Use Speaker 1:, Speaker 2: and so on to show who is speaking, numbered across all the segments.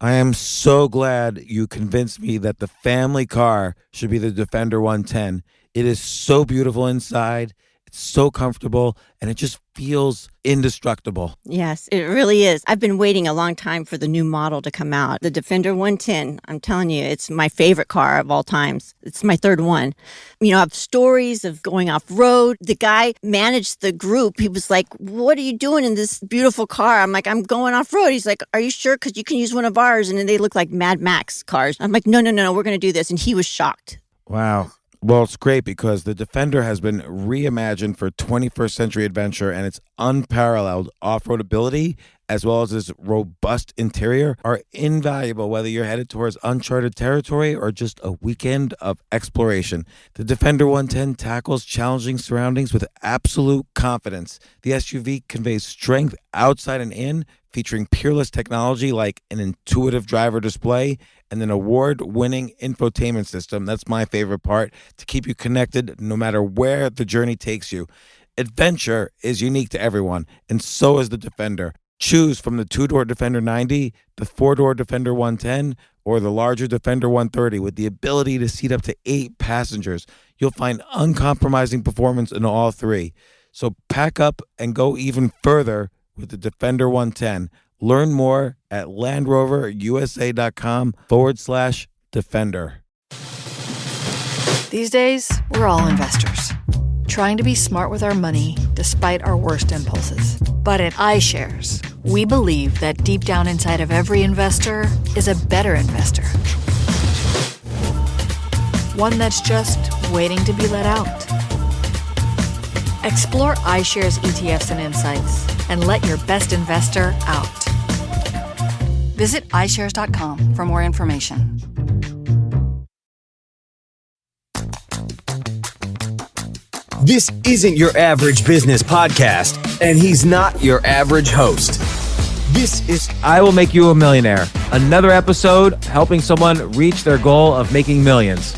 Speaker 1: I am so glad you convinced me that the family car should be the Defender 110. It is so beautiful inside. It's so comfortable and it just feels indestructible.
Speaker 2: Yes, it really is. I've been waiting a long time for the new model to come out. The Defender 110, I'm telling you, it's my favorite car of all times. It's my third one. You know, I have stories of going off road. The guy managed the group. He was like, "What are you doing in this beautiful car?" I'm like, "I'm going off road." He's like, "Are you sure? Because you can use one of ours." And then they look like Mad Max cars. I'm like, no, we're going to do this. And he was shocked.
Speaker 1: Wow. Well, it's great because the Defender has been reimagined for 21st century adventure, and its unparalleled off-road ability as well as its robust interior are invaluable whether you're headed towards uncharted territory or just a weekend of exploration. The Defender 110 tackles challenging surroundings with absolute confidence. The SUV conveys strength outside and in, featuring peerless technology like an intuitive driver display and an award-winning infotainment system. That's my favorite part, to keep you connected no matter where the journey takes you. Adventure is unique to everyone, and so is the Defender. Choose from the two-door Defender 90, the four-door Defender 110, or the larger Defender 130 with the ability to seat up to 8 passengers. You'll find uncompromising performance in all three. So pack up and go even further with the Defender 110. Learn more at LandRoverUSA.com/Defender.
Speaker 3: These days, we're all investors, trying to be smart with our money despite our worst impulses. But at iShares, we believe that deep down inside of every investor is a better investor. One that's just waiting to be let out. Explore iShares ETFs and insights and let your best investor out. Visit iShares.com for more information.
Speaker 4: This isn't your average business podcast, and he's not your average host. This is
Speaker 1: I Will Make You a Millionaire, another episode helping someone reach their goal of making millions.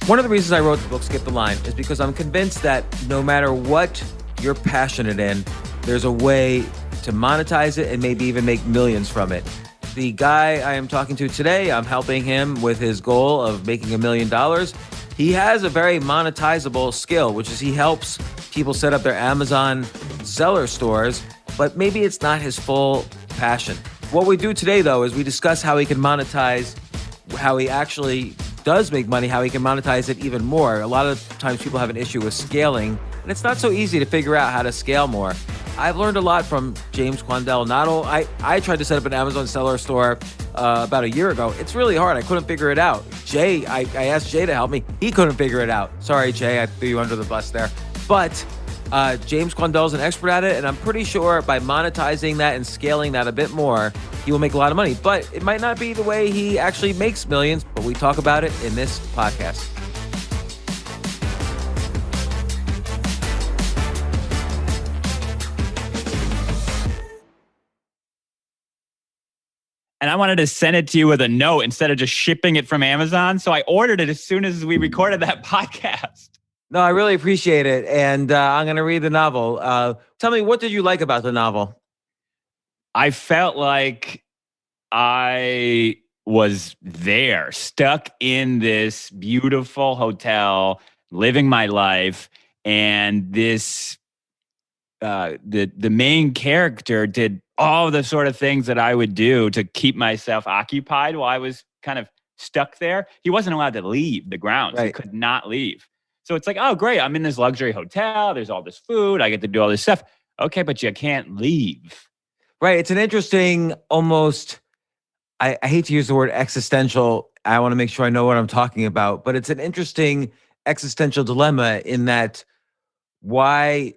Speaker 1: One of the reasons I wrote the book, Skip the Line, is because I'm convinced that no matter what you're passionate in, there's a way to monetize it and maybe even make millions from it. The guy I am talking to today, I'm helping him with his goal of making $1 million. He has a very monetizable skill, which is he helps people set up their Amazon seller stores, but maybe it's not his full passion. What we do today, though, is we discuss how he can monetize, how he actually does make money, how he can monetize it even more. A lot of times people have an issue with scaling, and it's not so easy to figure out how to scale more. I've learned a lot from James Quandahl. I tried to set up an Amazon seller store about a year ago. It's really hard. I couldn't figure it out. Jay, I asked Jay to help me. He couldn't figure it out. Sorry, Jay, I threw you under the bus there. But James Quandahl is an expert at it, and I'm pretty sure by monetizing that and scaling that a bit more, he will make a lot of money. But it might not be the way he actually makes millions, but we talk about it in this podcast.
Speaker 5: And I wanted to send it to you with a note instead of just shipping it from Amazon. So I ordered it as soon as we recorded that podcast.
Speaker 1: No, I really appreciate it. And I'm going to read the novel. Tell me, what did you like about the novel?
Speaker 5: I felt like I was there, stuck in this beautiful hotel, living my life. And this, the main character did all the sort of things that I would do to keep myself occupied while I was kind of stuck there. He wasn't allowed to leave the grounds. Right. He could not leave. So it's like, oh, great. I'm in this luxury hotel. There's all this food. I get to do all this stuff. Okay, but you can't leave.
Speaker 1: Right. It's an interesting, almost, I hate to use the word existential. I want to make sure I know what I'm talking about. But it's an interesting existential dilemma in that, why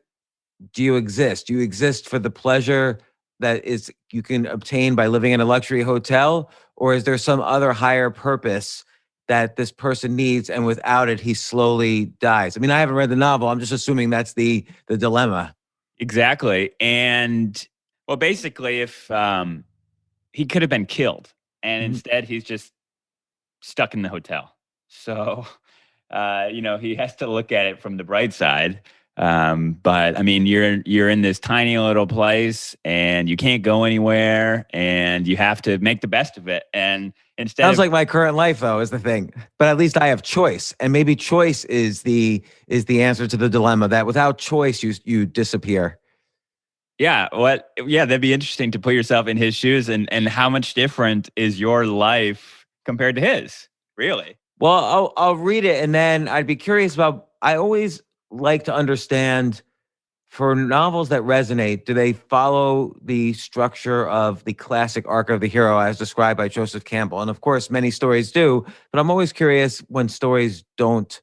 Speaker 1: do you exist? Do you exist for the pleasure that is you can obtain by living in a luxury hotel? Or is there some other higher purpose that this person needs, and without it, he slowly dies? I mean, I haven't read the novel. I'm just assuming that's the dilemma.
Speaker 5: Exactly. And well, basically, if he could have been killed, and instead he's just stuck in the hotel. So, he has to look at it from the bright side. But I mean, you're in this tiny little place and you can't go anywhere and you have to make the best of it. And instead
Speaker 1: Sounds
Speaker 5: of
Speaker 1: like my current life, though, is the thing. But at least I have choice, and maybe choice is the answer to the dilemma. That without choice, you disappear.
Speaker 5: yeah, that'd be interesting to put yourself in his shoes and how much different is your life compared to his, really?
Speaker 1: Well, I'll read it, and then I'd be curious about. I always like to understand for novels that resonate. Do they follow the structure of the classic arc of the hero as described by Joseph Campbell? And of course, many stories do. But I'm always curious when stories don't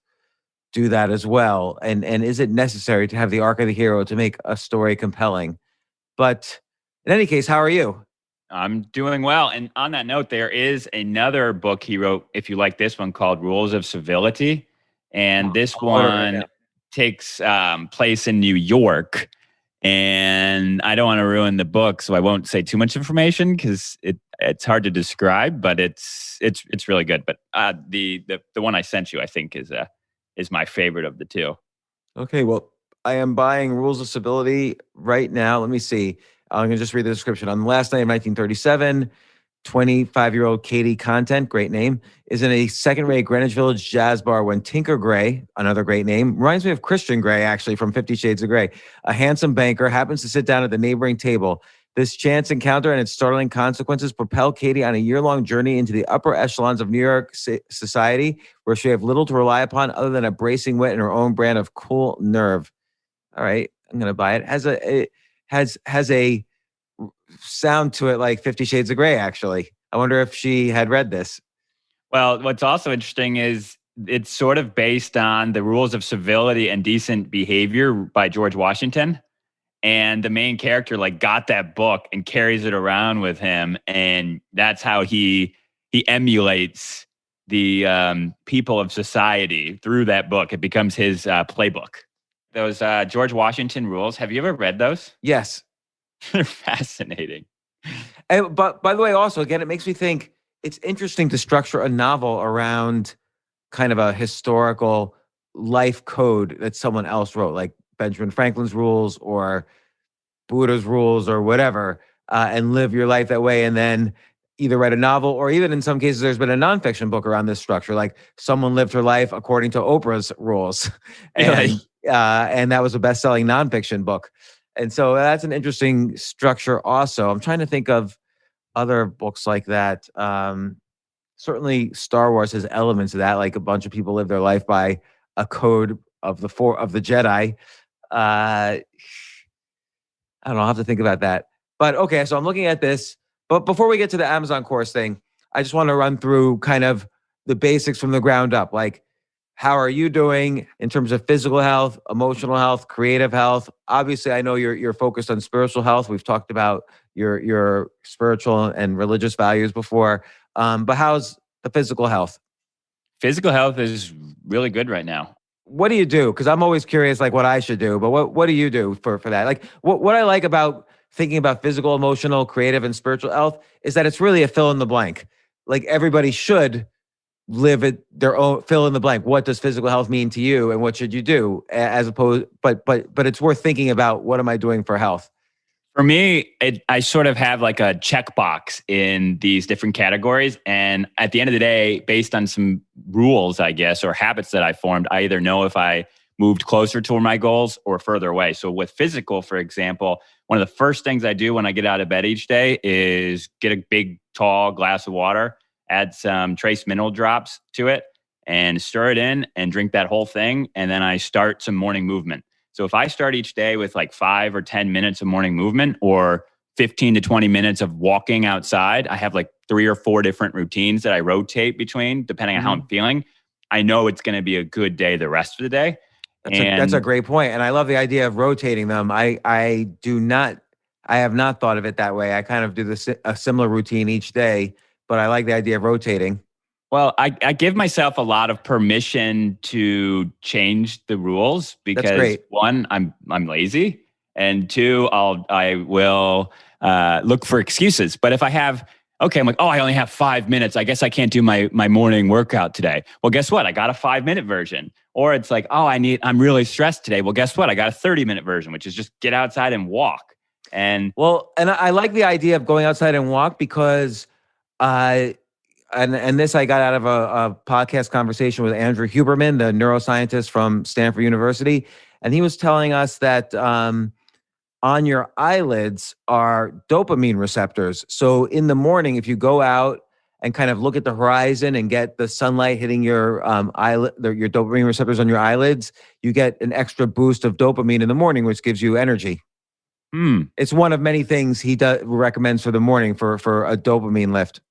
Speaker 1: do that as well. And is it necessary to have the arc of the hero to make a story compelling? But in any case, how are you?
Speaker 5: I'm doing well. And on that note, there is another book he wrote, if you like this one, called Rules of Civility. And this
Speaker 1: I'll order it right
Speaker 5: one
Speaker 1: now.
Speaker 5: takes place in New York. And I don't want to ruin the book, so I won't say too much information because it's hard to describe, but it's really good. But the one I sent you, I think, is my favorite of the two.
Speaker 1: Okay, well, I am buying Rules of Civility right now. Let me see. I'm going to just read the description. On the last night of 1937, 25-year-old Katie Content, great name, is in a second-rate Greenwich Village jazz bar when Tinker Gray, another great name, reminds me of Christian Grey, actually, from 50 Shades of Grey, a handsome banker, happens to sit down at the neighboring table. This chance encounter and its startling consequences propel Katie on a year-long journey into the upper echelons of New York society, where she have little to rely upon other than a bracing wit and her own brand of cool nerve. All right, I'm going to buy it. It has a sound to it like 50 Shades of Grey, actually. I wonder if she had read this.
Speaker 5: Well, what's also interesting is it's sort of based on the Rules of Civility and Decent Behavior by George Washington. And the main character got that book and carries it around with him. And that's how he emulates the people of society through that book. It becomes his playbook. Those George Washington rules, have you ever read those?
Speaker 1: Yes.
Speaker 5: They're fascinating.
Speaker 1: But by the way, also, again, it makes me think it's interesting to structure a novel around kind of a historical life code that someone else wrote, like Benjamin Franklin's rules or Buddha's rules or whatever, and live your life that way. And then either write a novel or even in some cases, there's been a nonfiction book around this structure, like someone lived her life according to Oprah's rules. And that was a best-selling nonfiction book. And so that's an interesting structure also. I'm trying to think of other books like that. Certainly Star Wars has elements of that, like a bunch of people live their life by a code of the Jedi. I don't know, I'll have to think about that. But okay, so I'm looking at this. But before we get to the Amazon course thing, I just want to run through kind of the basics from the ground up. Like, how are you doing in terms of physical health, emotional health, creative health? Obviously, I know you're focused on spiritual health. We've talked about your spiritual and religious values before. But how's the physical health?
Speaker 5: Physical health is really good right now.
Speaker 1: What do you do? Because I'm always curious, like what I should do. But what do you do for that? Like what I like about thinking about physical, emotional, creative, and spiritual health is that it's really a fill in the blank. Like everybody should live at their own fill in the blank. What does physical health mean to you, and what should you do? As opposed, but it's worth thinking about. What am I doing for health?
Speaker 5: For me, I sort of have like a checkbox in these different categories. And at the end of the day, based on some rules, I guess, or habits that I formed, I either know if I moved closer to my goals or further away. So with physical, for example, one of the first things I do when I get out of bed each day is get a big, tall glass of water, add some trace mineral drops to it, and stir it in and drink that whole thing. And then I start some morning movement. So if I start each day with like 5 or 10 minutes of morning movement or 15 to 20 minutes of walking outside, I have like 3 or 4 different routines that I rotate between depending on how I'm feeling. I know it's going to be a good day the rest of the day.
Speaker 1: That's a great point. And I love the idea of rotating them. I have not thought of it that way. I kind of do a similar routine each day, but I like the idea of rotating.
Speaker 5: Well, I give myself a lot of permission to change the rules because 1, I'm lazy, and 2, I will look for excuses. But if I have okay, I'm like, oh, I only have 5 minutes. I guess I can't do my morning workout today. Well, guess what? I got a 5-minute version. Or it's like, oh, I'm really stressed today. Well, guess what? I got a 30-minute version, which is just get outside and walk. And
Speaker 1: I like the idea of going outside and walk because and this I got out of a podcast conversation with Andrew Huberman, the neuroscientist from Stanford University. And he was telling us that on your eyelids are dopamine receptors. So in the morning, if you go out and kind of look at the horizon and get the sunlight hitting your eyelid, your dopamine receptors on your eyelids, you get an extra boost of dopamine in the morning, which gives you energy. It's one of many things he recommends for the morning for a dopamine lift.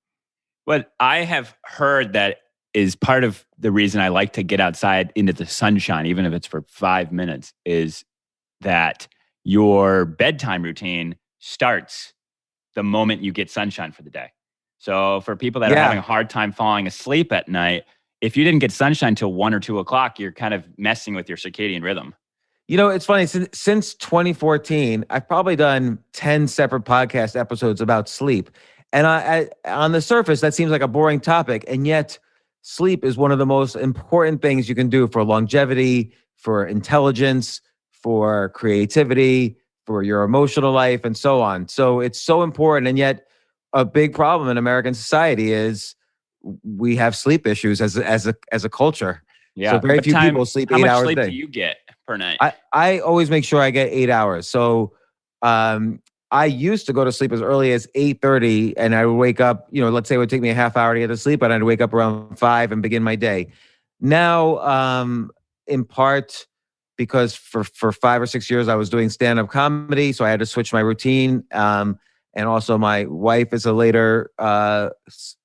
Speaker 5: What I have heard that is part of the reason I like to get outside into the sunshine, even if it's for 5 minutes, is that your bedtime routine starts the moment you get sunshine for the day. So for people that are having a hard time falling asleep at night, if you didn't get sunshine till 1 or 2 o'clock, you're kind of messing with your circadian rhythm.
Speaker 1: You know, it's funny, since 2014, I've probably done 10 separate podcast episodes about sleep. And I on the surface, that seems like a boring topic. And yet sleep is one of the most important things you can do for longevity, for intelligence, for creativity, for your emotional life, and so on. So it's so important. And yet a big problem in American society is we have sleep issues as a culture.
Speaker 5: Yeah.
Speaker 1: So very few people sleep 8 hours a day.
Speaker 5: How much sleep do you get per night?
Speaker 1: I always make sure I get 8 hours. So I used to go to sleep as early as 8:30, and I would wake up, let's say it would take me a half hour to get to sleep, and I'd wake up around 5 and begin my day. Now, in part because for 5 or 6 years I was doing stand-up comedy, so I had to switch my routine. And also my wife is a later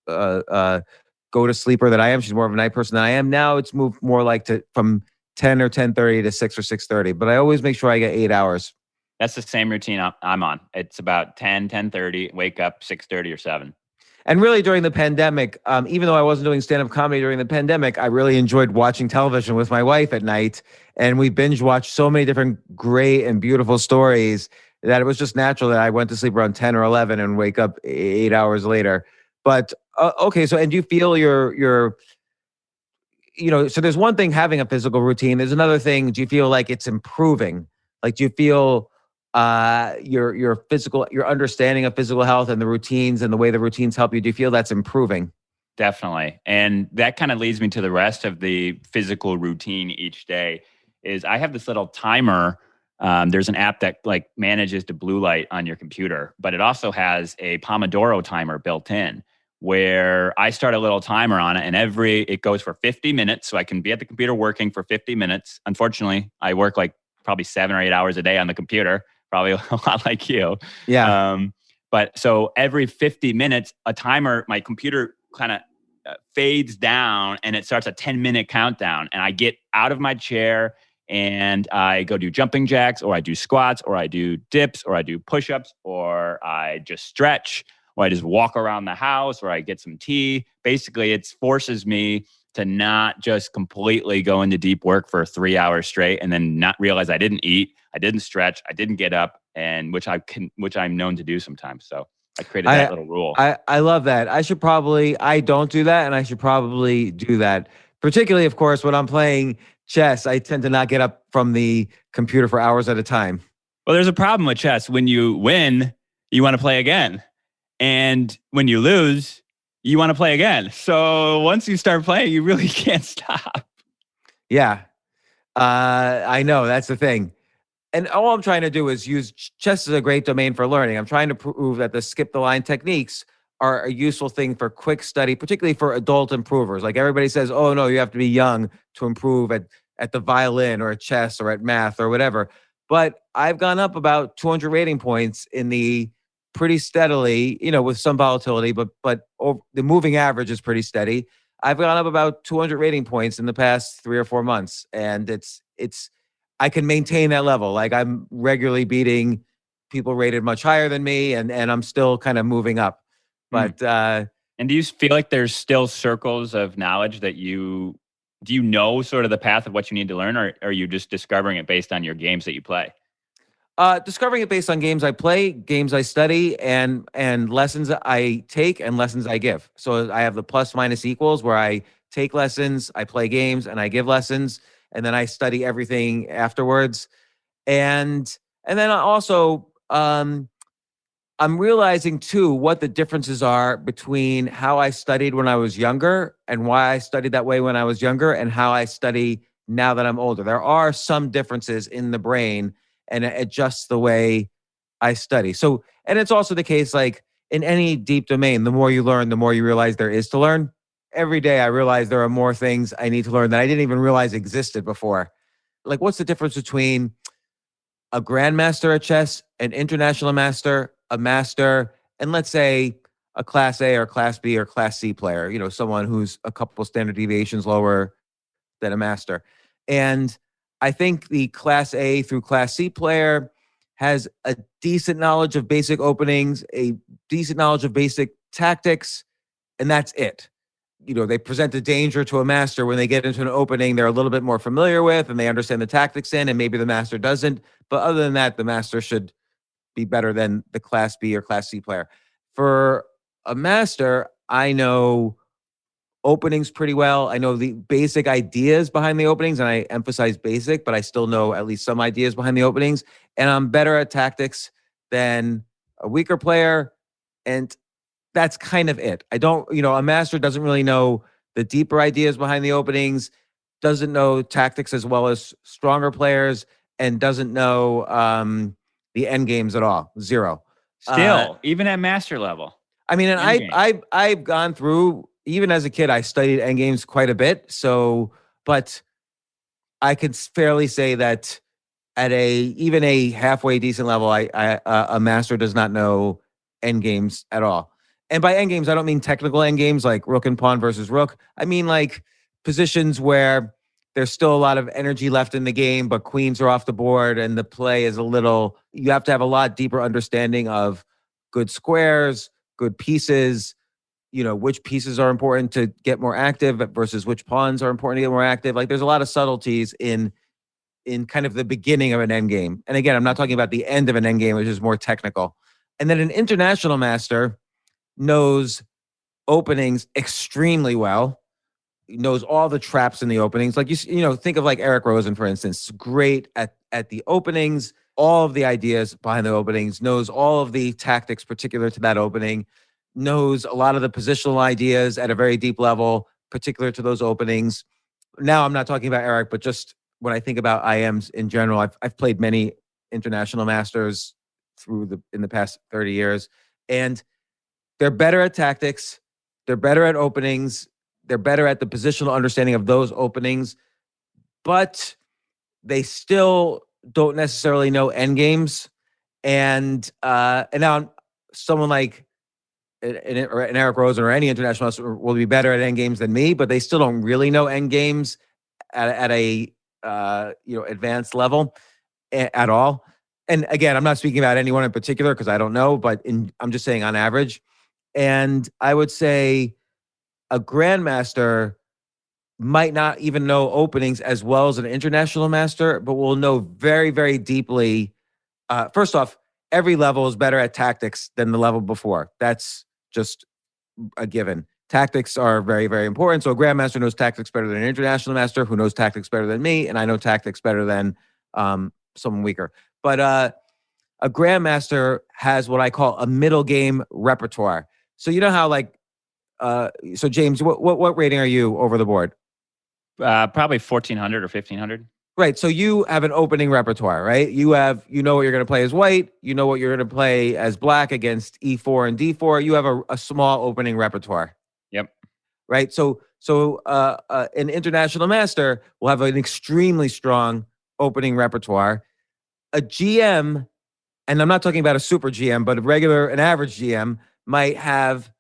Speaker 1: go to sleeper than I am. She's more of a night person than I am. Now it's moved more like from 10 or 10:30 to 6 or 6:30, but I always make sure I get 8 hours.
Speaker 5: That's the same routine I'm on. It's about 10:30, wake up 6:30 or 7.
Speaker 1: And really during the pandemic, even though I wasn't doing stand-up comedy during the pandemic, I really enjoyed watching television with my wife at night. And we binge watched so many different great and beautiful stories that it was just natural that I went to sleep around 10 or 11 and wake up 8 hours later. But okay, so and do you feel so there's one thing having a physical routine. There's another thing. Do you feel like it's improving? Like, do you feel your understanding of physical health and the routines and the way the routines help you? Do you feel that's improving?
Speaker 5: Definitely. And that kind of leads me to the rest of the physical routine each day is I have this little timer. There's an app that manages the blue light on your computer, but it also has a Pomodoro timer built in where I start a little timer on it and it goes for 50 minutes. So I can be at the computer working for 50 minutes. Unfortunately, I work probably 7 or 8 hours a day on the computer, probably a lot like you.
Speaker 1: Yeah.
Speaker 5: But so every 50 minutes, my computer kind of fades down and it starts a 10-minute countdown. And I get out of my chair and I go do jumping jacks, or I do squats, or I do dips, or I do push-ups, or I just stretch, or I just walk around the house, or I get some tea. Basically, it forces me to not just completely go into deep work for 3 hours straight and then not realize I didn't eat, I didn't stretch, I didn't get up, and which I'm known to do sometimes. So I created that little rule.
Speaker 1: I love that. I don't do that, and I should probably do that. Particularly, of course, when I'm playing chess, I tend to not get up from the computer for hours at a time.
Speaker 5: Well, there's a problem with chess. When you win, you want to play again. And when you lose, you want to play again. So once you start playing, you really can't stop.
Speaker 1: Yeah. I know. That's the thing. And all I'm trying to do is use chess as a great domain for learning. I'm trying to prove that the skip the line techniques are a useful thing for quick study, particularly for adult improvers. Like everybody says, oh no, you have to be young to improve at the violin or at chess or at math or whatever. But I've gone up about 200 rating points in the pretty steadily, with some volatility, but the moving average is pretty steady. I've gone up about 200 rating points in the past 3 or 4 months. And I can maintain that level. Like I'm regularly beating people rated much higher than me, and I'm still kind of moving up. But
Speaker 5: and do you feel like there's still circles of knowledge that do you know sort of the path of what you need to learn, or are you just discovering it based on your games that you play?
Speaker 1: Discovering it based on games I play, games I study, and lessons I take and lessons I give. So I have the plus minus equals where I take lessons, I play games, and I give lessons, and then I study everything afterwards. And then I also I'm realizing too what the differences are between how I studied when I was younger and why I studied that way when I was younger and how I study now that I'm older. There are some differences in the brain and it adjusts the way I study. So, and it's also the case like in any deep domain, the more you learn, the more you realize there is to learn. Every day I realize there are more things I need to learn that I didn't even realize existed before. Like, what's the difference between a grandmaster at chess, an international master, a master, and let's say a class A or class B or class C player, someone who's a couple standard deviations lower than a master. And I think the class A through class C player has a decent knowledge of basic openings, a decent knowledge of basic tactics, and that's it. They present a danger to a master when they get into an opening they're a little bit more familiar with and they understand the tactics in, and maybe the master doesn't. But other than that, the master should be better than the class B or class C player. For a master, I know openings pretty well. I know the basic ideas behind the openings, and I emphasize basic, but I still know at least some ideas behind the openings. And I'm better at tactics than a weaker player. And that's kind of it. I don't, a master doesn't really know the deeper ideas behind the openings, doesn't know tactics as well as stronger players, and doesn't know the end games at all. Zero.
Speaker 5: Still, even at master level.
Speaker 1: I mean, and I've gone through, even as a kid, I studied end games quite a bit. So, but I could fairly say that at even a halfway decent level, a master does not know end games at all. And by end games, I don't mean technical end games like rook and pawn versus rook. I mean like positions where there's still a lot of energy left in the game, but queens are off the board and the play is you have to have a lot deeper understanding of good squares, good pieces, which pieces are important to get more active versus which pawns are important to get more active. Like there's a lot of subtleties in kind of the beginning of an end game. And again, I'm not talking about the end of an end game, which is more technical. And then an international master knows openings extremely well, knows all the traps in the openings. Like think of like Eric Rosen, for instance, great at the openings, all of the ideas behind the openings, knows all of the tactics particular to that opening, knows a lot of the positional ideas at a very deep level, particular to those openings. Now, I'm not talking about Eric, but just when I think about IMs in general, I've played many international masters in the past 30 years, and they're better at tactics. They're better at openings. They're better at the positional understanding of those openings, but they still don't necessarily know end games. And now someone like an Eric Rosen or any international master will be better at end games than me, but they still don't really know end games at a advanced level at all. And again, I'm not speaking about anyone in particular because I don't know, but I'm just saying on average. And I would say a grandmaster might not even know openings as well as an international master, but will know very, very deeply. First off, every level is better at tactics than the level before. That's just a given. Tactics are very, very important. So a grandmaster knows tactics better than an international master who knows tactics better than me, and I know tactics better than someone weaker. But a grandmaster has what I call a middle game repertoire. So you know how so James, what rating are you over the board?
Speaker 5: Probably 1,400 or 1,500.
Speaker 1: Right. So you have an opening repertoire, right? You know what you're going to play as white. You know what you're going to play as black against E4 and D4. You have a small opening repertoire.
Speaker 5: Yep.
Speaker 1: Right. So an international master will have an extremely strong opening repertoire. A GM, and I'm not talking about a super GM, but an average GM might have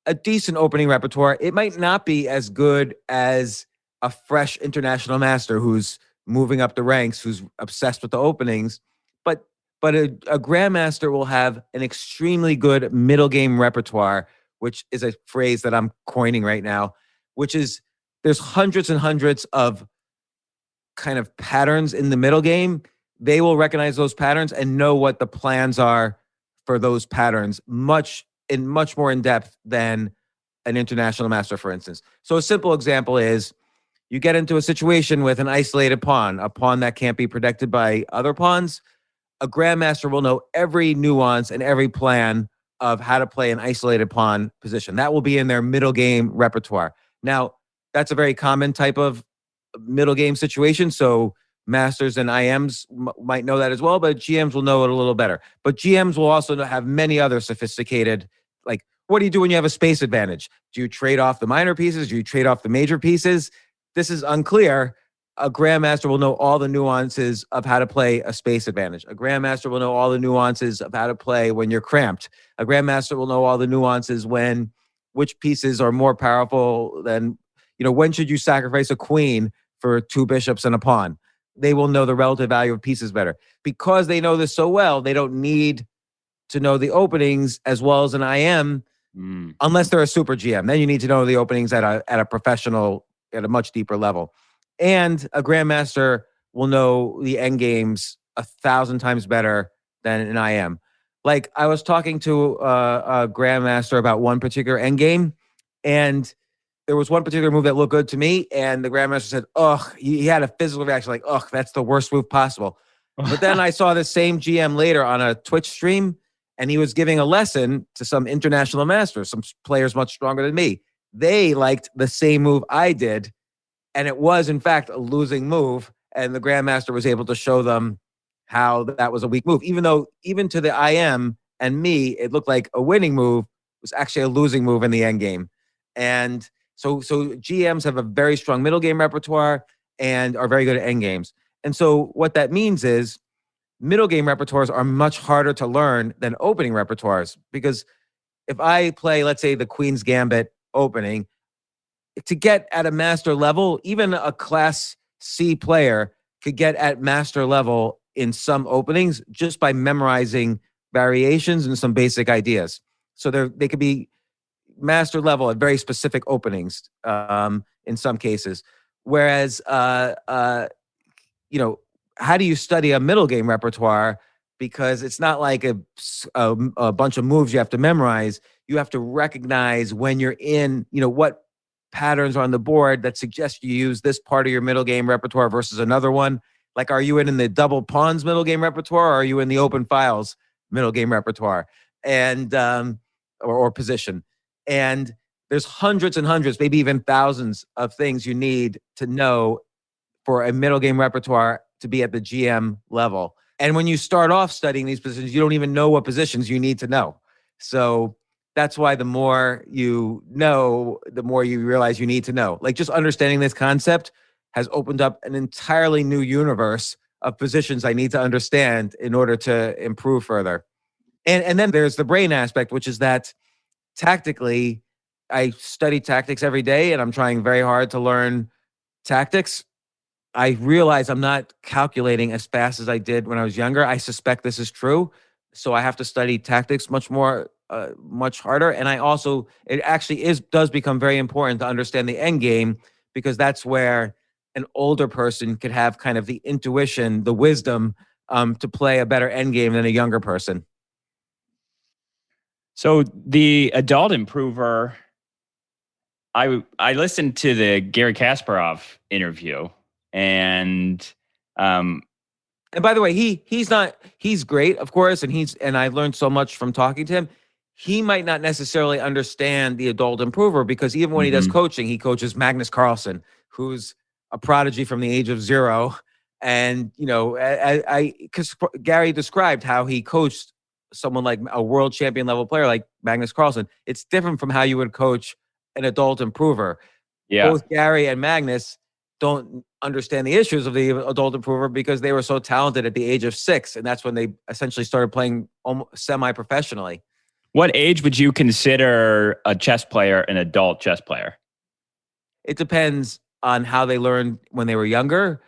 Speaker 1: a decent opening repertoire. It might not be as good as a fresh international master who's moving up the ranks, who's obsessed with the openings, but a grandmaster will have an extremely good middle game repertoire, which is a phrase that I'm coining right now, which is there's hundreds and hundreds of kind of patterns in the middle game they will recognize those patterns and know what the plans are for those patterns much more in depth than an international master, for instance. So a simple example is you get into a situation with an isolated pawn, a pawn that can't be protected by other pawns. A grandmaster will know every nuance and every plan of how to play an isolated pawn position. That will be in their middle game repertoire. Now, that's a very common type of middle game situation. So masters and IMs might know that as well, but GMs will know it a little better. But GMs will also have many other sophisticated, like, what do you do when you have a space advantage? Do you trade off the minor pieces? Do you trade off the major pieces? This is unclear. A grandmaster will know all the nuances of how to play a space advantage. A grandmaster will know all the nuances of how to play when you're cramped. A grandmaster will know all the nuances when which pieces are more powerful than, when should you sacrifice a queen for two bishops and a pawn? They will know the relative value of pieces better. Because they know this so well, they don't need to know the openings as well as an IM unless they're a super GM. Then you need to know the openings at a professional, at a much deeper level. And a grandmaster will know the end games 1,000 times better than an IM. Like, I was talking to a grandmaster about one particular end game, and there was one particular move that looked good to me, and the grandmaster said, "Ugh," he had a physical reaction like, "Ugh, that's the worst move possible." But then I saw the same GM later on a Twitch stream, and he was giving a lesson to some international masters, some players much stronger than me. They liked the same move I did, and it was, in fact, a losing move. And the grandmaster was able to show them how that was a weak move. Even though, even to the IM and me, it looked like a winning move, it was actually a losing move in the end game. And so GMs have a very strong middle game repertoire and are very good at end games. And so what that means is middle game repertoires are much harder to learn than opening repertoires. Because if I play, let's say, the Queen's Gambit opening, to get at a master level, even a class C player could get at master level in some openings just by memorizing variations and some basic ideas. So they could be master level at very specific openings in some cases. Whereas, how do you study a middle game repertoire? Because it's not like a bunch of moves you have to memorize. You have to recognize when you're in, what patterns on the board that suggest you use this part of your middle game repertoire versus another one. Like, are you in the double pawns middle game repertoire, or are you in the open files middle game repertoire and or position? And there's hundreds and hundreds, maybe even thousands of things you need to know for a middle game repertoire to be at the GM level. And when you start off studying these positions, you don't even know what positions you need to know. So that's why the more you know, the more you realize you need to know. Like, just understanding this concept has opened up an entirely new universe of positions I need to understand in order to improve further. And then there's the brain aspect, which is that tactically, I study tactics every day, and I'm trying very hard to learn tactics. I realize I'm not calculating as fast as I did when I was younger. I suspect this is true. So I have to study tactics much harder. And it actually does become very important to understand the end game, because that's where an older person could have kind of the intuition, the wisdom to play a better end game than a younger person.
Speaker 5: So the adult improver, I listened to the Gary Kasparov interview, and
Speaker 1: by the way, he's great, of course, and I learned so much from talking to him. He might not necessarily understand the adult improver, because even when he does coaching, he coaches Magnus Carlsen, who's a prodigy from the age of 0. And, because Gary described how he coached someone like a world champion level player like Magnus Carlsen. It's different from how you would coach an adult improver.
Speaker 5: Yeah.
Speaker 1: Both Gary and Magnus don't understand the issues of the adult improver because they were so talented at the age of 6. And that's when they essentially started playing semi-professionally.
Speaker 5: What age would you consider a chess player an adult chess player?
Speaker 1: It depends on how they learned when they were younger.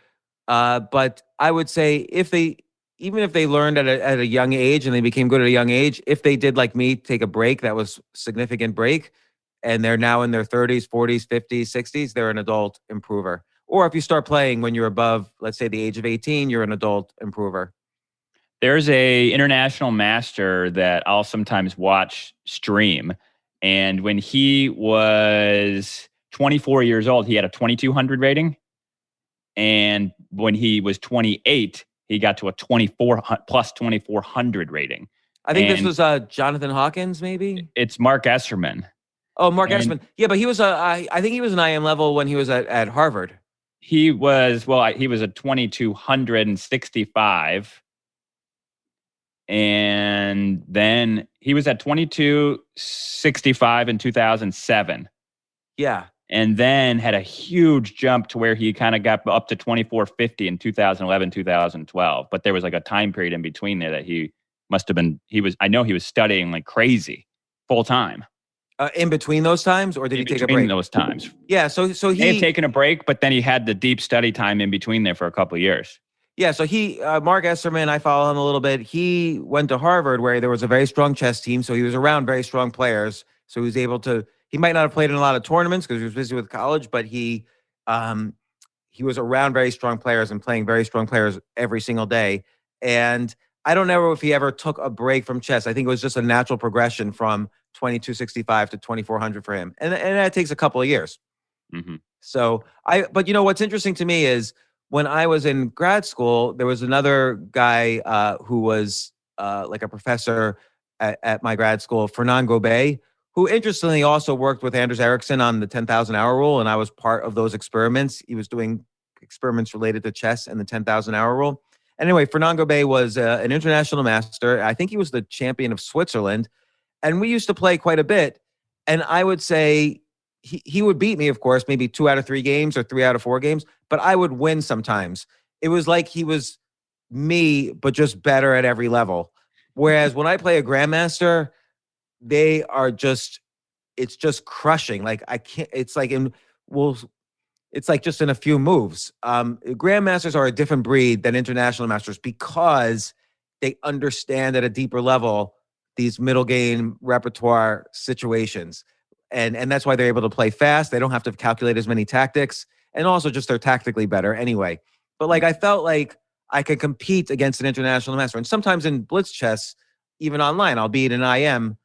Speaker 1: But I would say even if they learned at a young age and they became good at a young age, if they did, like me, take a break, that was significant break, and they're now in their 30s, 40s, 50s, 60s, they're an adult improver. Or if you start playing when you're above, let's say, the age of 18, you're an adult improver.
Speaker 5: There's a international master that I'll sometimes watch stream. And when he was 24 years old, he had a 2200 rating. And when he was 28, he got to a 2400 rating.
Speaker 1: I think this
Speaker 5: And
Speaker 1: was Jonathan Hawkins, maybe?
Speaker 5: it's Mark Esserman.
Speaker 1: Oh, Mark
Speaker 5: And
Speaker 1: Esserman. Yeah, but he was I think he was an IM level when he was at Harvard.
Speaker 5: he was a 2265. And then he was at 2265 in 2007.
Speaker 1: Yeah.
Speaker 5: And then had a huge jump to where he kind of got up to 2450 in 2011, 2012. But there was like a time period in between there that I know he was studying like crazy full time.
Speaker 1: In between those times, or did he take a break?
Speaker 5: In between those times.
Speaker 1: Yeah, so
Speaker 5: He
Speaker 1: he
Speaker 5: had taken a break, but then he had the deep study time in between there for a couple of years.
Speaker 1: Yeah, so Mark Esserman, I follow him a little bit. He went to Harvard where there was a very strong chess team, so he was around very strong players. So he was able to. He might not have played in a lot of tournaments because he was busy with college, but he was around very strong players and playing very strong players every single day. And I don't know if he ever took a break from chess. I think it was just a natural progression from 2265 to 2400 for him, and that takes a couple of years.
Speaker 5: Mm-hmm.
Speaker 1: So but what's interesting to me is, when I was in grad school, there was another guy who was like a professor at my grad school, Fernand Gobet, who interestingly also worked with Anders Ericsson on the 10,000 hour rule. And I was part of those experiments. He was doing experiments related to chess and the 10,000 hour rule. Anyway, Fernand Gobet was an international master. I think he was the champion of Switzerland. And we used to play quite a bit. And I would say he would beat me, of course, maybe 2 out of 3 games or 3 out of 4 games, but I would win sometimes. It was like he was me, but just better at every level. Whereas when I play a grandmaster, it's just crushing. Like I can't, it's like just in a few moves. Grandmasters are a different breed than international masters because they understand at a deeper level these middle game repertoire situations. And that's why they're able to play fast. They don't have to calculate as many tactics. And also just they're tactically better anyway. But like I felt like I could compete against an international master. And sometimes in blitz chess, even online, I'll beat an IM.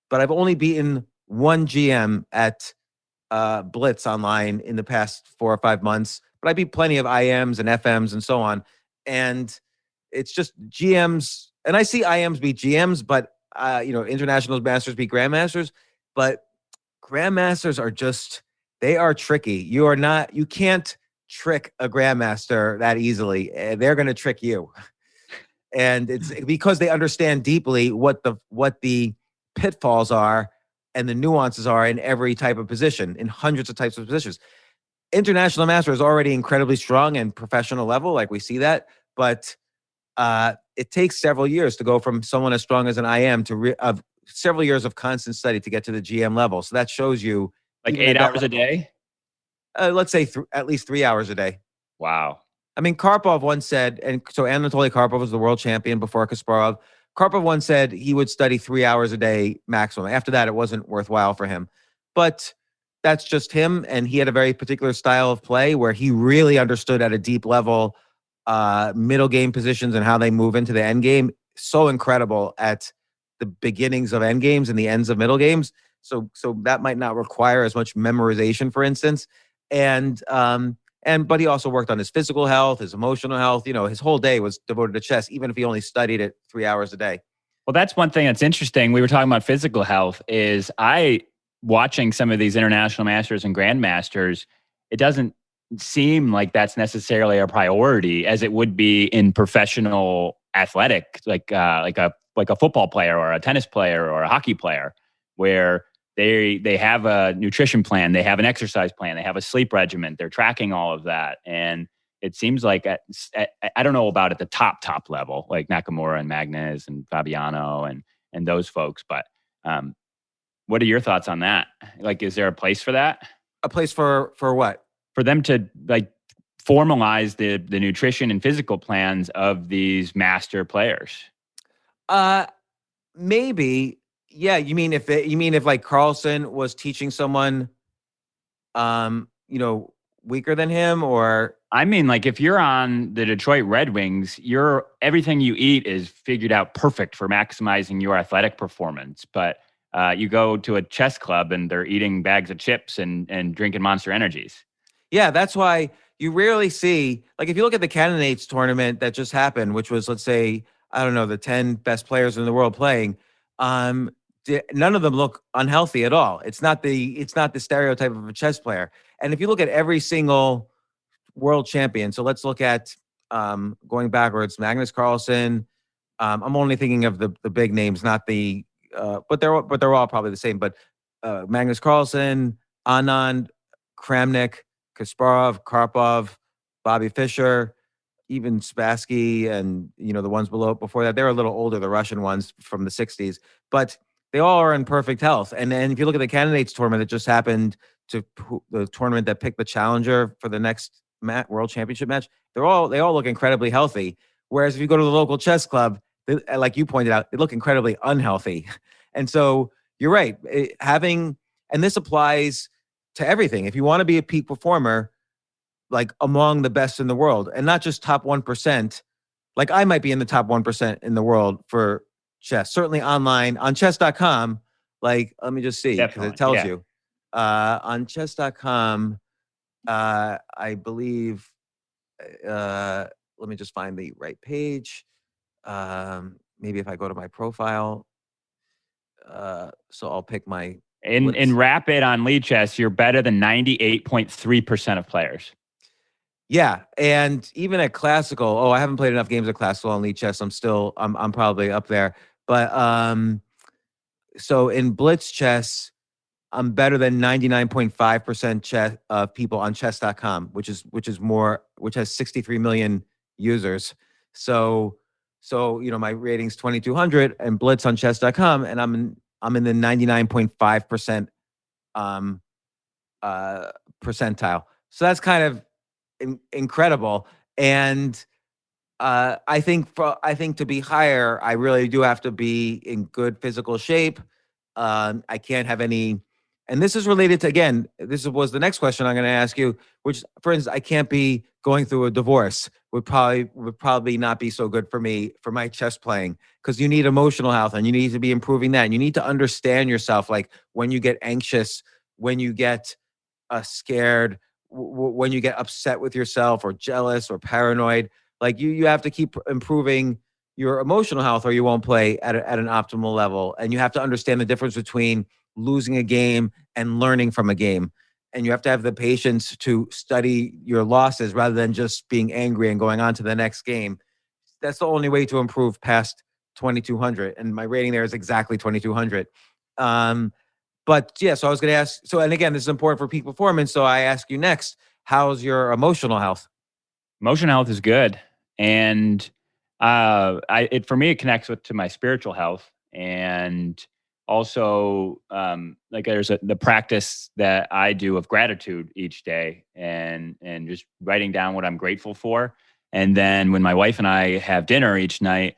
Speaker 1: But I've only beaten one GM at blitz online in the past 4 or 5 months. But I beat plenty of IMs and FMs and so on. And it's just GMs. And I see IMs beat GMs, but international masters beat grandmasters. But grandmasters they are tricky. You can't trick a grandmaster that easily. They're going to trick you. And it's because they understand deeply what the pitfalls are and the nuances are in every type of position, in hundreds of types of positions. International master is already incredibly strong and professional level, like we see that, but it takes several years to go from someone as strong as an IM to several years of constant study to get to the GM level. So that shows you
Speaker 5: like 8 hours a day.
Speaker 1: Let's say at least 3 hours a day.
Speaker 5: Wow.
Speaker 1: I mean, Karpov once said, and so Anatoly Karpov was the world champion before Kasparov. Karpov once said he would study 3 hours a day maximum. After that, it wasn't worthwhile for him. But that's just him. And he had a very particular style of play where he really understood at a deep level middle game positions and how they move into the end game. So incredible at the beginnings of end games and the ends of middle games. So that might not require as much memorization, for instance. But he also worked on his physical health, his emotional health. His whole day was devoted to chess, even if he only studied it 3 hours a day.
Speaker 5: Well, that's one thing that's interesting. We were talking about physical health. Is watching some of these international masters and grandmasters, it doesn't seem like that's necessarily a priority as it would be in professional athletic, like a football player or a tennis player or a hockey player, where they have a nutrition plan, they have an exercise plan, they have a sleep regimen, they're tracking all of that. And it seems like I don't know about at the top level, like Nakamura and Magnus and Fabiano and those folks, but what are your thoughts on that? Like, is there a place for that?
Speaker 1: A place for what? For
Speaker 5: them to like formalize the nutrition and physical plans of these master players.
Speaker 1: Maybe. Yeah, you mean if like Carlsen was teaching someone, weaker than him, or?
Speaker 5: I mean, like if you're on the Detroit Red Wings, everything you eat is figured out perfect for maximizing your athletic performance. But you go to a chess club and they're eating bags of chips and drinking Monster Energies.
Speaker 1: Yeah, that's why you rarely see, like if you look at the candidates tournament that just happened, which was, let's say, I don't know, the 10 best players in the world playing, none of them look unhealthy at all. It's not the stereotype of a chess player. And if you look at every single world champion, so let's look at going backwards, Magnus Carlsen. I'm only thinking of the big names, not the but they're all probably the same. But Magnus Carlsen, Anand, Kramnik, Kasparov, Karpov, Bobby Fischer, even Spassky, and the ones before that, they're a little older, the Russian ones from the 60s, but they all are in perfect health. And then if you look at the candidates tournament that just happened, the tournament that picked the challenger for the next world championship match, they all look incredibly healthy. Whereas if you go to the local chess club, like you pointed out, they look incredibly unhealthy. And so you're right, and this applies to everything. If you want to be a peak performer, like among the best in the world, and not just top 1%, like I might be in the top 1% in the world for chess, certainly online on chess.com. Like, let me just see, because it tells you on chess.com, I believe, let me just find the right page. Maybe if I go to my profile, so I'll pick my
Speaker 5: in rapid on lead chess, you're better than 98.3% of players.
Speaker 1: Yeah, and even at classical, I haven't played enough games of classical on lead chess. I'm probably up there. But so in blitz chess, I'm better than 99.5% chess people on chess.com, which has 63 million users. So my rating's 2200 and blitz on chess.com, and I'm in the 99.5% percentile. So that's kind of incredible. And I think to be higher, I really do have to be in good physical shape. I can't have any, and this is related to, again, this was the next question I'm going to ask you, which, for instance, I can't be going through a divorce. Would probably not be so good for me for my chess playing, because you need emotional health and you need to be improving that. And you need to understand yourself, like when you get anxious, when you get scared, when you get upset with yourself or jealous or paranoid. Like you have to keep improving your emotional health or you won't play at an optimal level. And you have to understand the difference between losing a game and learning from a game. And you have to have the patience to study your losses rather than just being angry and going on to the next game. That's the only way to improve past 2200. And my rating there is exactly 2200. But yeah, so I was going to ask, and again, this is important for peak performance. So I ask you next, how's your emotional health?
Speaker 5: Emotional health is good. And for me, it connects to my spiritual health. And also, like there's the practice that I do of gratitude each day and just writing down what I'm grateful for. And then when my wife and I have dinner each night,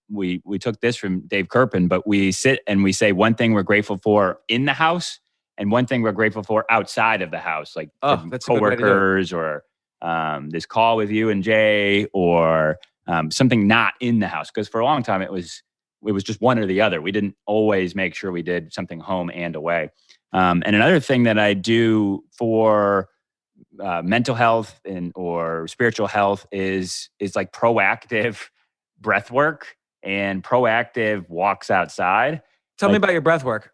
Speaker 5: we took this from Dave Kirpin, but we sit and we say one thing we're grateful for in the house and one thing we're grateful for outside of the house, like coworkers or this call with you and Jay or something not in the house. Because for a long time it was just one or the other. We didn't always make sure we did something home and away. And another thing that I do for mental health or spiritual health is like proactive breath work and proactive walks outside.
Speaker 1: Tell me about your breath work.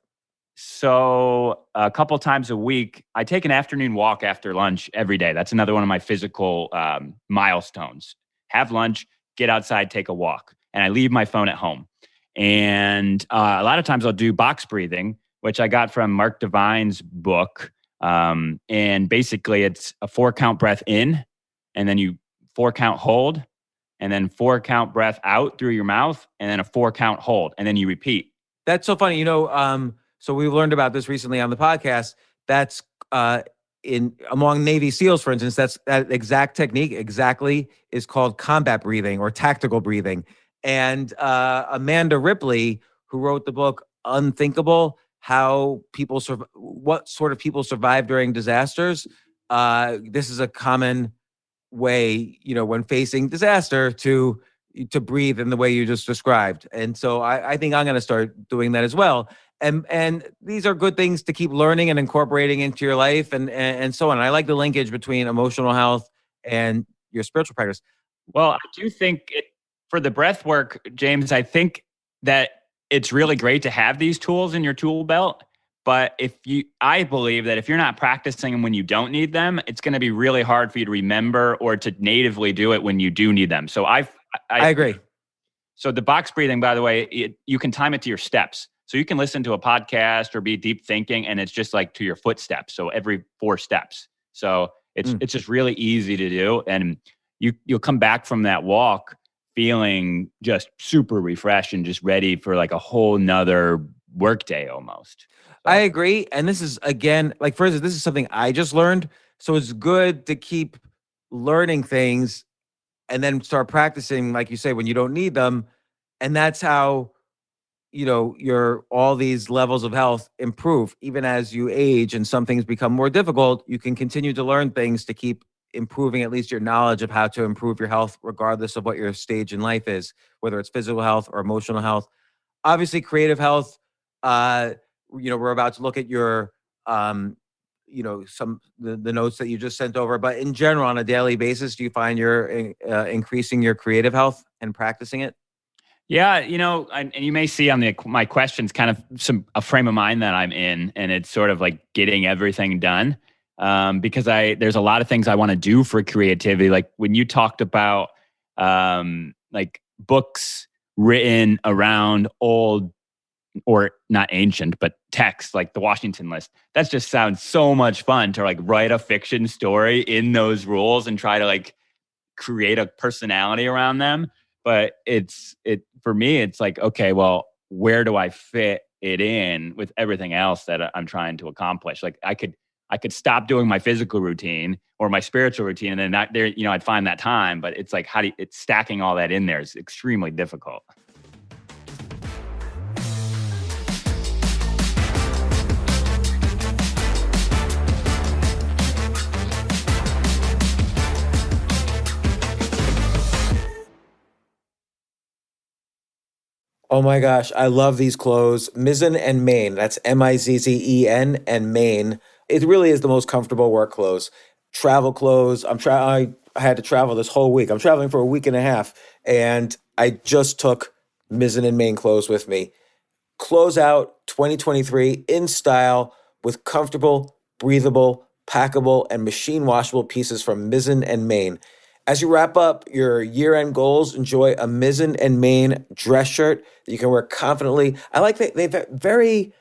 Speaker 5: So a couple times a week, I take an afternoon walk after lunch every day. That's another one of my physical milestones. Have lunch, get outside, take a walk. And I leave my phone at home. And a lot of times I'll do box breathing, which I got from Mark Devine's book. And basically it's a 4-count breath in, and then you 4-count hold, and then 4-count breath out through your mouth, and then a 4-count hold, and then you repeat.
Speaker 1: That's so funny. So we learned about this recently on the podcast. That's among Navy SEALs, for instance, that exact technique exactly is called combat breathing or tactical breathing. And Amanda Ripley, who wrote the book Unthinkable, How People what sort of people survive during disasters. this is a common way, when facing disaster to breathe in the way you just described. And so I think I'm going to start doing that as well. And these are good things to keep learning and incorporating into your life and so on. I like the linkage between emotional health and your spiritual practice.
Speaker 5: Well, I do think for the breath work, James, I think that it's really great to have these tools in your tool belt. But I believe that if you're not practicing them when you don't need them, it's going to be really hard for you to remember or to natively do it when you do need them. So I
Speaker 1: agree.
Speaker 5: So the box breathing, by the way, you can time it to your steps. So you can listen to a podcast or be deep thinking, and it's just like to your footsteps. So every 4 steps. So it's just really easy to do, and you'll come back from that walk feeling just super refreshed and just ready for like a whole nother workday almost.
Speaker 1: I agree. And this is, again, like, for instance, this is something I just learned. So it's good to keep learning things and then start practicing, like you say, when you don't need them. And that's how, your all these levels of health improve. Even as you age and some things become more difficult, you can continue to learn things to keep improving at least your knowledge of how to improve your health, regardless of what your stage in life is, whether it's physical health or emotional health. Obviously, creative health, we're about to look at your, the notes that you just sent over. But in general, on a daily basis, do you find you're increasing your creative health and practicing it?
Speaker 5: Yeah, and you may see on my questions kind of a frame of mind that I'm in, and it's sort of like getting everything done. Because there's a lot of things I want to do for creativity. Like when you talked about like books written around old, or not ancient, but text, like the Washington list. That just sounds so much fun to like write a fiction story in those rules and try to like create a personality around them. But for me, it's like, okay, well, where do I fit it in with everything else that I'm trying to accomplish? Like I could stop doing my physical routine or my spiritual routine, and then I'd find that time. But it's like, it's stacking all that in there is extremely difficult.
Speaker 1: Oh my gosh, I love these clothes. Mizzen and Main. That's Mizzen and Main. It really is the most comfortable work clothes. Travel clothes. I had to travel this whole week. I'm traveling for a week and a half, and I just took Mizzen and Main clothes with me. Close out 2023 in style with comfortable, breathable, packable, and machine washable pieces from Mizzen and Main. As you wrap up your year-end goals, enjoy a Mizzen and Main dress shirt that you can wear confidently. I like that they've very,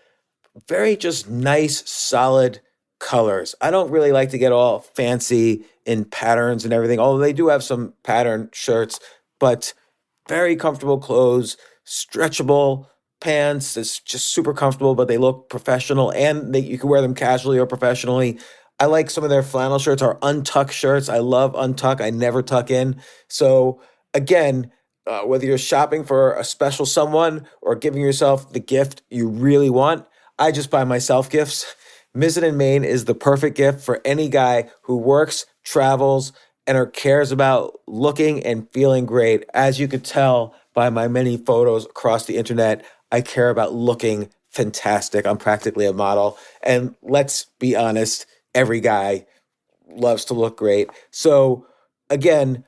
Speaker 1: very just nice, solid colors. I don't really like to get all fancy in patterns and everything, although they do have some pattern shirts, but very comfortable clothes, stretchable pants. It's just super comfortable, but they look professional, and you can wear them casually or professionally. I like some of their flannel shirts or untuck shirts. I love untuck. I never tuck in. So again, whether you're shopping for a special someone or giving yourself the gift you really want, I just buy myself gifts. Mizzen and Main is the perfect gift for any guy who works, travels, and cares about looking and feeling great. As you could tell by my many photos across the internet, I care about looking fantastic. I'm practically a model. And let's be honest, every guy loves to look great. So again,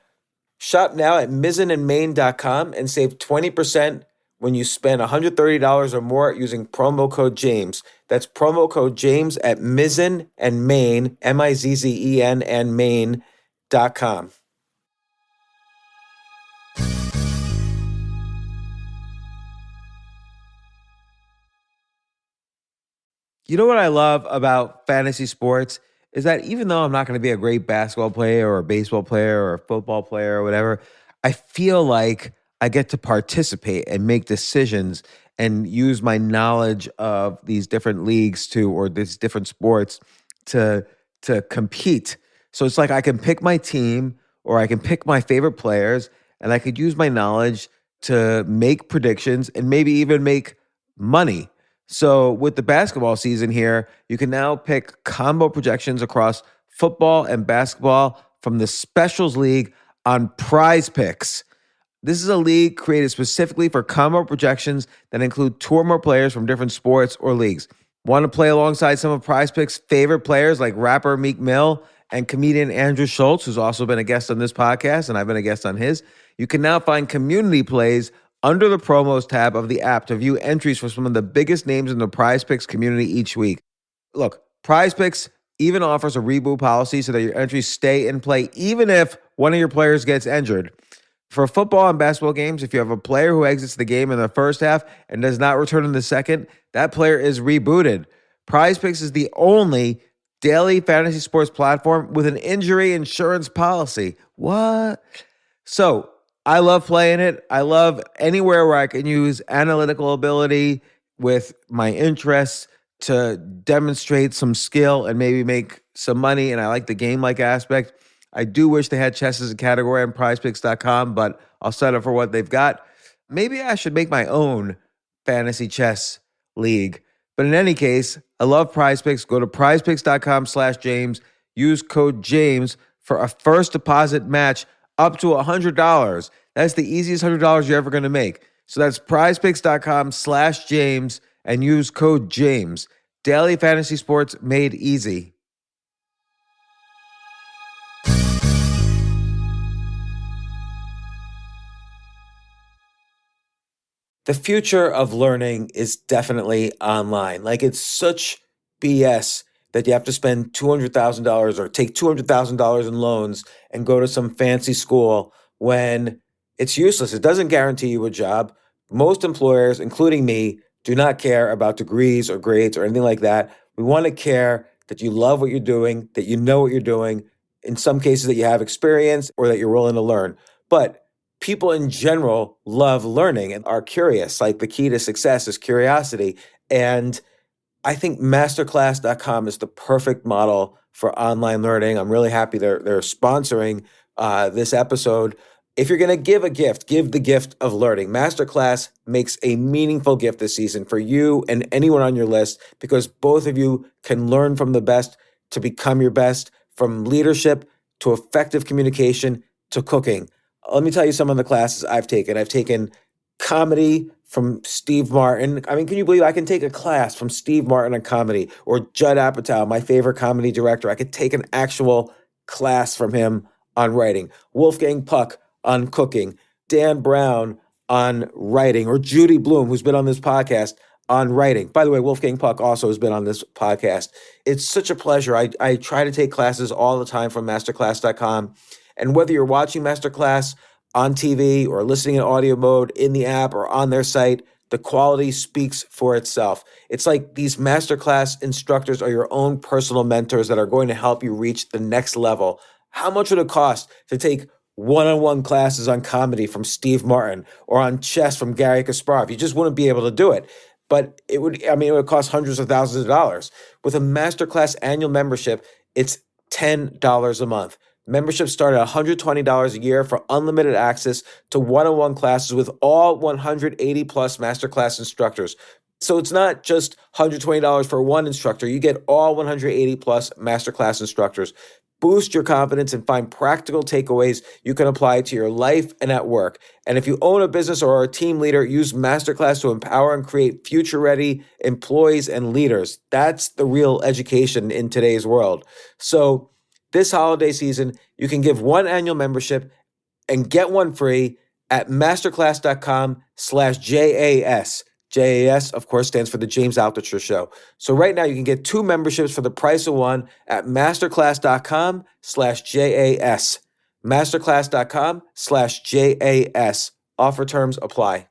Speaker 1: shop now at mizzenandmain.com and save 20% when you spend $130 or more using promo code James. That's promo code James at Mizzen and Main, Mizzen and Main.com. You know what I love about fantasy sports is that even though I'm not going to be a great basketball player or a baseball player or a football player or whatever, I feel like I get to participate and make decisions and use my knowledge of these different leagues or these different sports to compete. So it's like I can pick my team or I can pick my favorite players, and I could use my knowledge to make predictions and maybe even make money. So with the basketball season here, you can now pick combo projections across football and basketball from the Specials League on Prize Picks. This is a league created specifically for combo projections that include two or more players from different sports or leagues. Want to play alongside some of Prize Picks' favorite players like rapper Meek Mill and comedian Andrew Schultz, who's also been a guest on this podcast, and I've been a guest on his? You can now find community plays under the promos tab of the app to view entries for some of the biggest names in the Prize Picks community each week. Look, Prize Picks even offers a reboot policy so that your entries stay in play even if one of your players gets injured. For football and basketball games, if you have a player who exits the game in the first half and does not return in the second, that player is rebooted. Prize Picks is the only daily fantasy sports platform with an injury insurance policy. What? So I love playing it. I love anywhere where I can use analytical ability with my interests to demonstrate some skill and maybe make some money. And I like the game-like aspect. I do wish they had chess as a category on prizepicks.com, but I'll settle for what they've got. Maybe I should make my own fantasy chess league. But in any case, I love Prize Picks. Go to prizepicks.com/James. Use code James for a first deposit match up to $100. That's the easiest $100 you're ever going to make. So that's prizepicks.com/James and use code James. Daily fantasy sports made easy. The future of learning is definitely online. Like, it's such BS that you have to spend $200,000 or take $200,000 in loans and go to some fancy school when it's useless. It doesn't guarantee you a job. Most employers, including me, do not care about degrees or grades or anything like that. We want to care that you love what you're doing, that you know what you're doing, in some cases that you have experience or that you're willing to learn. But people in general love learning and are curious. Like, the key to success is curiosity. And I think masterclass.com is the perfect model for online learning. I'm really happy they're sponsoring this episode. If you're going to give a gift, give the gift of learning. Masterclass makes a meaningful gift this season for you and anyone on your list, because both of you can learn from the best to become your best, from leadership to effective communication to cooking. Let me tell you some of the classes I've taken. I've taken comedy from Steve Martin. I mean, can you believe I can take a class from Steve Martin on comedy, or Judd Apatow, my favorite comedy director? I could take an actual class from him on writing. Wolfgang Puck on cooking. Dan Brown on writing, or Judy Bloom, who's been on this podcast, on writing. By the way, Wolfgang Puck also has been on this podcast. It's such a pleasure. I try to take classes all the time from masterclass.com. And whether you're watching Masterclass on TV or listening in audio mode in the app or on their site, the quality speaks for itself. It's like these Masterclass instructors are your own personal mentors that are going to help you reach the next level. How much would it cost to take one-on-one classes on comedy from Steve Martin or on chess from Gary Kasparov? You just wouldn't be able to do it. But it would cost hundreds of thousands of dollars. With a Masterclass annual membership, it's $10 a month. Memberships start at $120 a year for unlimited access to one-on-one classes with all 180 plus Masterclass instructors. So it's not just $120 for one instructor. You get all 180 plus Masterclass instructors. Boost your confidence and find practical takeaways you can apply to your life and at work. And if you own a business or are a team leader, use Masterclass to empower and create future-ready employees and leaders. That's the real education in today's world. So this holiday season, you can give one annual membership and get one free at masterclass.com/JAS. JAS, of course, stands for the James Altucher Show. So right now you can get two memberships for the price of one at masterclass.com/JAS. Masterclass.com/JAS. Offer terms apply.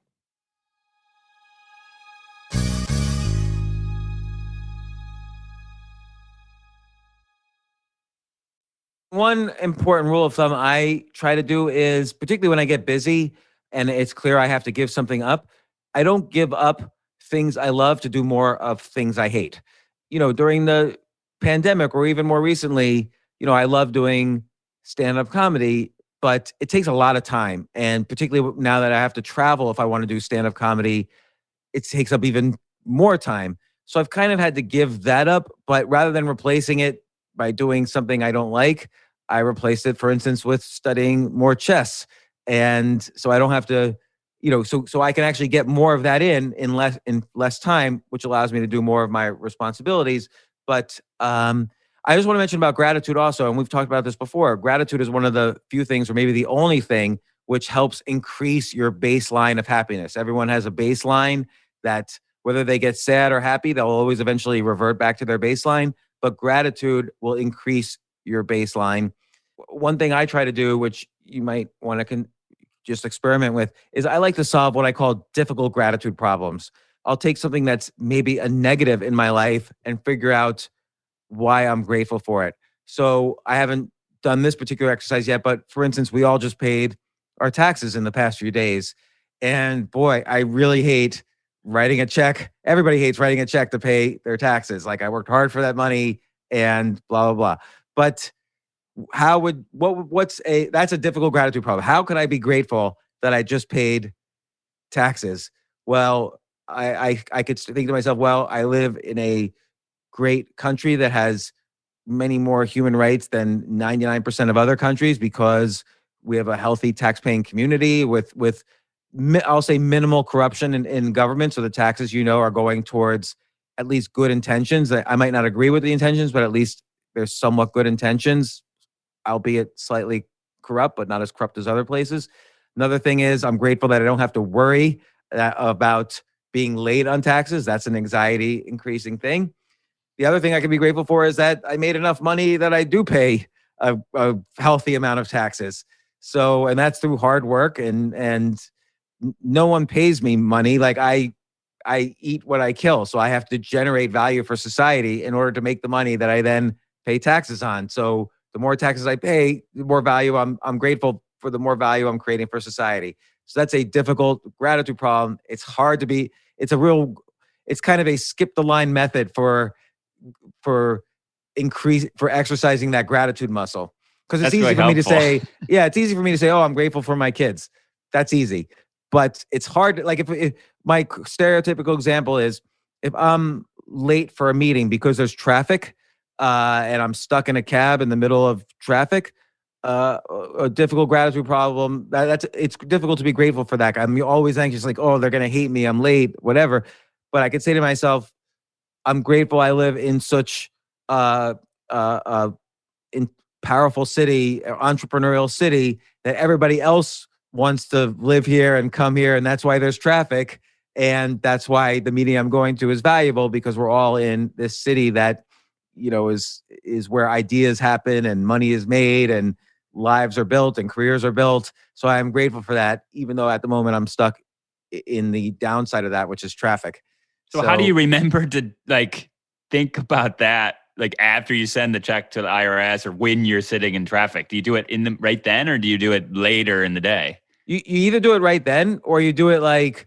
Speaker 1: One important rule of thumb I try to do is, particularly when I get busy and it's clear I have to give something up, I don't give up things I love to do more of things I hate. During the pandemic or even more recently, I love doing stand-up comedy, but it takes a lot of time. And particularly now that I have to travel, if I want to do stand-up comedy, it takes up even more time. So I've kind of had to give that up, but rather than replacing it by doing something I don't like, I replace it, for instance, with studying more chess. And so I don't have to, so I can actually get more of that in less time, which allows me to do more of my responsibilities. But I just want to mention about gratitude also, and we've talked about this before. Gratitude is one of the few things, or maybe the only thing, which helps increase your baseline of happiness. Everyone has a baseline that whether they get sad or happy, they'll always eventually revert back to their baseline. But gratitude will increase your baseline. One thing I try to do, which you might want to just experiment with, is I like to solve what I call difficult gratitude problems. I'll take something that's maybe a negative in my life and figure out why I'm grateful for it. So I haven't done this particular exercise yet, but for instance, we all just paid our taxes in the past few days. And boy, I really hate writing a check. Everybody hates writing a check to pay their taxes. Like, I worked hard for that money and blah, blah, blah. But that's a difficult gratitude problem. How could I be grateful that I just paid taxes? Well, I could think to myself, well, I live in a great country that has many more human rights than 99% of other countries, because we have a healthy tax-paying community with I'll say minimal corruption in government. So the taxes, are going towards at least good intentions. I might not agree with the intentions, but at least there's somewhat good intentions, albeit slightly corrupt, but not as corrupt as other places. Another thing is, I'm grateful that I don't have to worry about being late on taxes. That's an anxiety increasing thing. The other thing I can be grateful for is that I made enough money that I do pay a healthy amount of taxes. So, and that's through hard work, and no one pays me money. Like, I eat what I kill. So I have to generate value for society in order to make the money that I then pay taxes on. So the more taxes I pay, the more value I'm grateful for, the more value I'm creating for society. So that's a difficult gratitude problem. It's hard to be, it's kind of a skip the line method for exercising that gratitude muscle. Because it's easy for me to say, it's easy for me to say, oh, I'm grateful for my kids. That's easy. But it's hard. Like, if my stereotypical example is, if I'm late for a meeting because there's traffic, and I'm stuck in a cab in the middle of traffic, a difficult gratitude problem. It's difficult to be grateful for that. I'm always anxious, like, oh, they're going to hate me, I'm late, whatever. But I could say to myself, I'm grateful I live in such in powerful city, entrepreneurial city, that everybody else wants to live here and come here, and that's why there's traffic, and that's why the meeting I'm going to is valuable, because we're all in this city that is where ideas happen and money is made and lives are built and careers are built. So I'm grateful for that, even though at the moment I'm stuck in the downside of that, which is traffic.
Speaker 5: So how do you remember to think about that, after you send the check to the IRS, or when you're sitting in traffic? Do you do it right then, or do you do it later in the day?
Speaker 1: You either do it right then, or you do it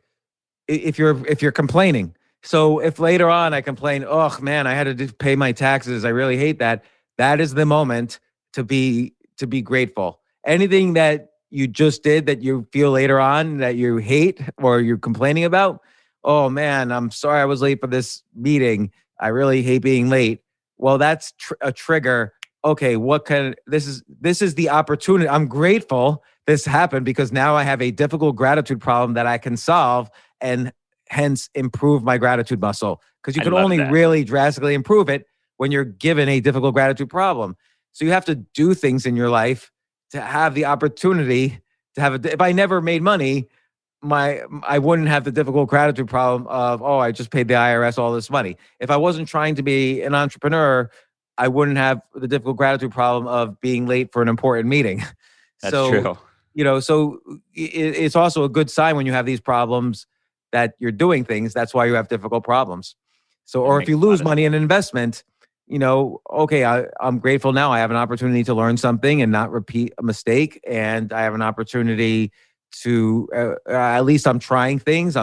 Speaker 1: if you're complaining. So if later on I complain, oh man, I had to pay my taxes, I really hate that. That is the moment to be grateful. Anything that you just did that you feel later on that you hate or you're complaining about, oh man, I'm sorry I was late for this meeting, I really hate being late. Well, that's a trigger. Okay, this is the opportunity. I'm grateful this happened, because now I have a difficult gratitude problem that I can solve, and hence improve my gratitude muscle. Because you can only really drastically improve it when you're given a difficult gratitude problem. So you have to do things in your life to have the opportunity to have if I never made money, I wouldn't have the difficult gratitude problem of, oh, I just paid the IRS all this money. If I wasn't trying to be an entrepreneur, I wouldn't have the difficult gratitude problem of being late for an important meeting.
Speaker 5: That's true.
Speaker 1: So it's also a good sign when you have these problems that you're doing things. That's why you have difficult problems. So, or if you lose money in an investment, okay, I'm grateful now. I have an opportunity to learn something and not repeat a mistake. And I have an opportunity to, at least I'm trying things.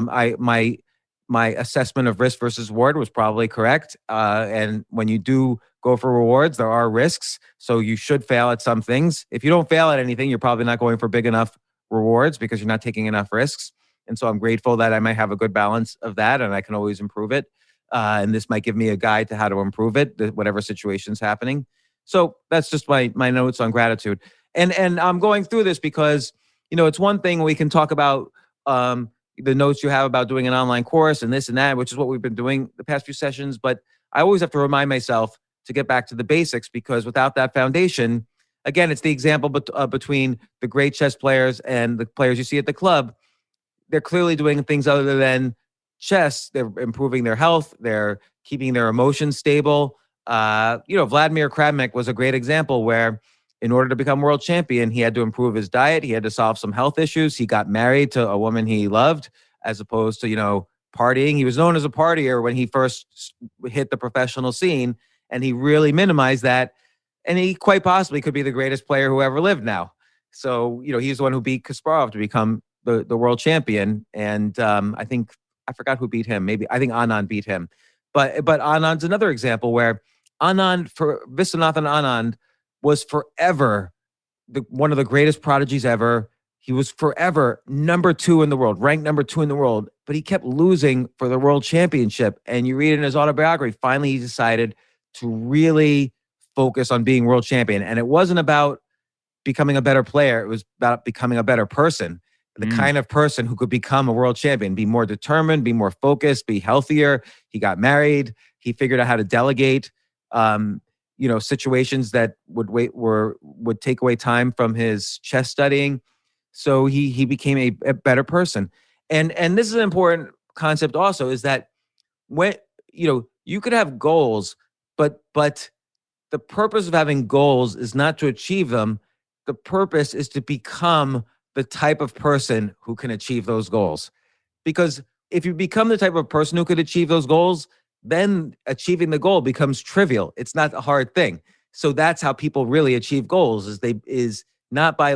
Speaker 1: My assessment of risk versus reward was probably correct. And when you do go for rewards, there are risks. So you should fail at some things. If you don't fail at anything, you're probably not going for big enough rewards, because you're not taking enough risks. And so I'm grateful that I might have a good balance of that, and I can always improve it. And this might give me a guide to how to improve it, whatever situation's happening. So that's just my notes on gratitude. And I'm going through this because, it's one thing we can talk about the notes you have about doing an online course and this and that, which is what we've been doing the past few sessions. But I always have to remind myself to get back to the basics, because without that foundation, again, it's the example between the great chess players and the players you see at the club. They're clearly doing things other than chess. They're improving their health. They're keeping their emotions stable. Vladimir Kramnik was a great example where, in order to become world champion, he had to improve his diet. He had to solve some health issues. He got married to a woman he loved, as opposed to, partying. He was known as a partier when he first hit the professional scene, and he really minimized that. And he quite possibly could be the greatest player who ever lived now. So, he's the one who beat Kasparov to become the world champion. And I forgot who beat him. I think Anand beat him. But Anand's another example where Viswanathan Anand was forever one of the greatest prodigies ever. He was forever number 2 in the world, ranked number 2 in the world, but he kept losing for the world championship. And you read in his autobiography, finally he decided to really focus on being world champion. And it wasn't about becoming a better player. It was about becoming a better person, the kind of person who could become a world champion, be more determined, be more focused, be healthier. He got married. He figured out how to delegate, situations that would take away time from his chess studying. So he became a better person. And this is an important concept also, is that when, you could have goals, but the purpose of having goals is not to achieve them. The purpose is to become the type of person who can achieve those goals. Because if you become the type of person who could achieve those goals, then achieving the goal becomes trivial. It's not a hard thing. So that's how people really achieve goals, is not by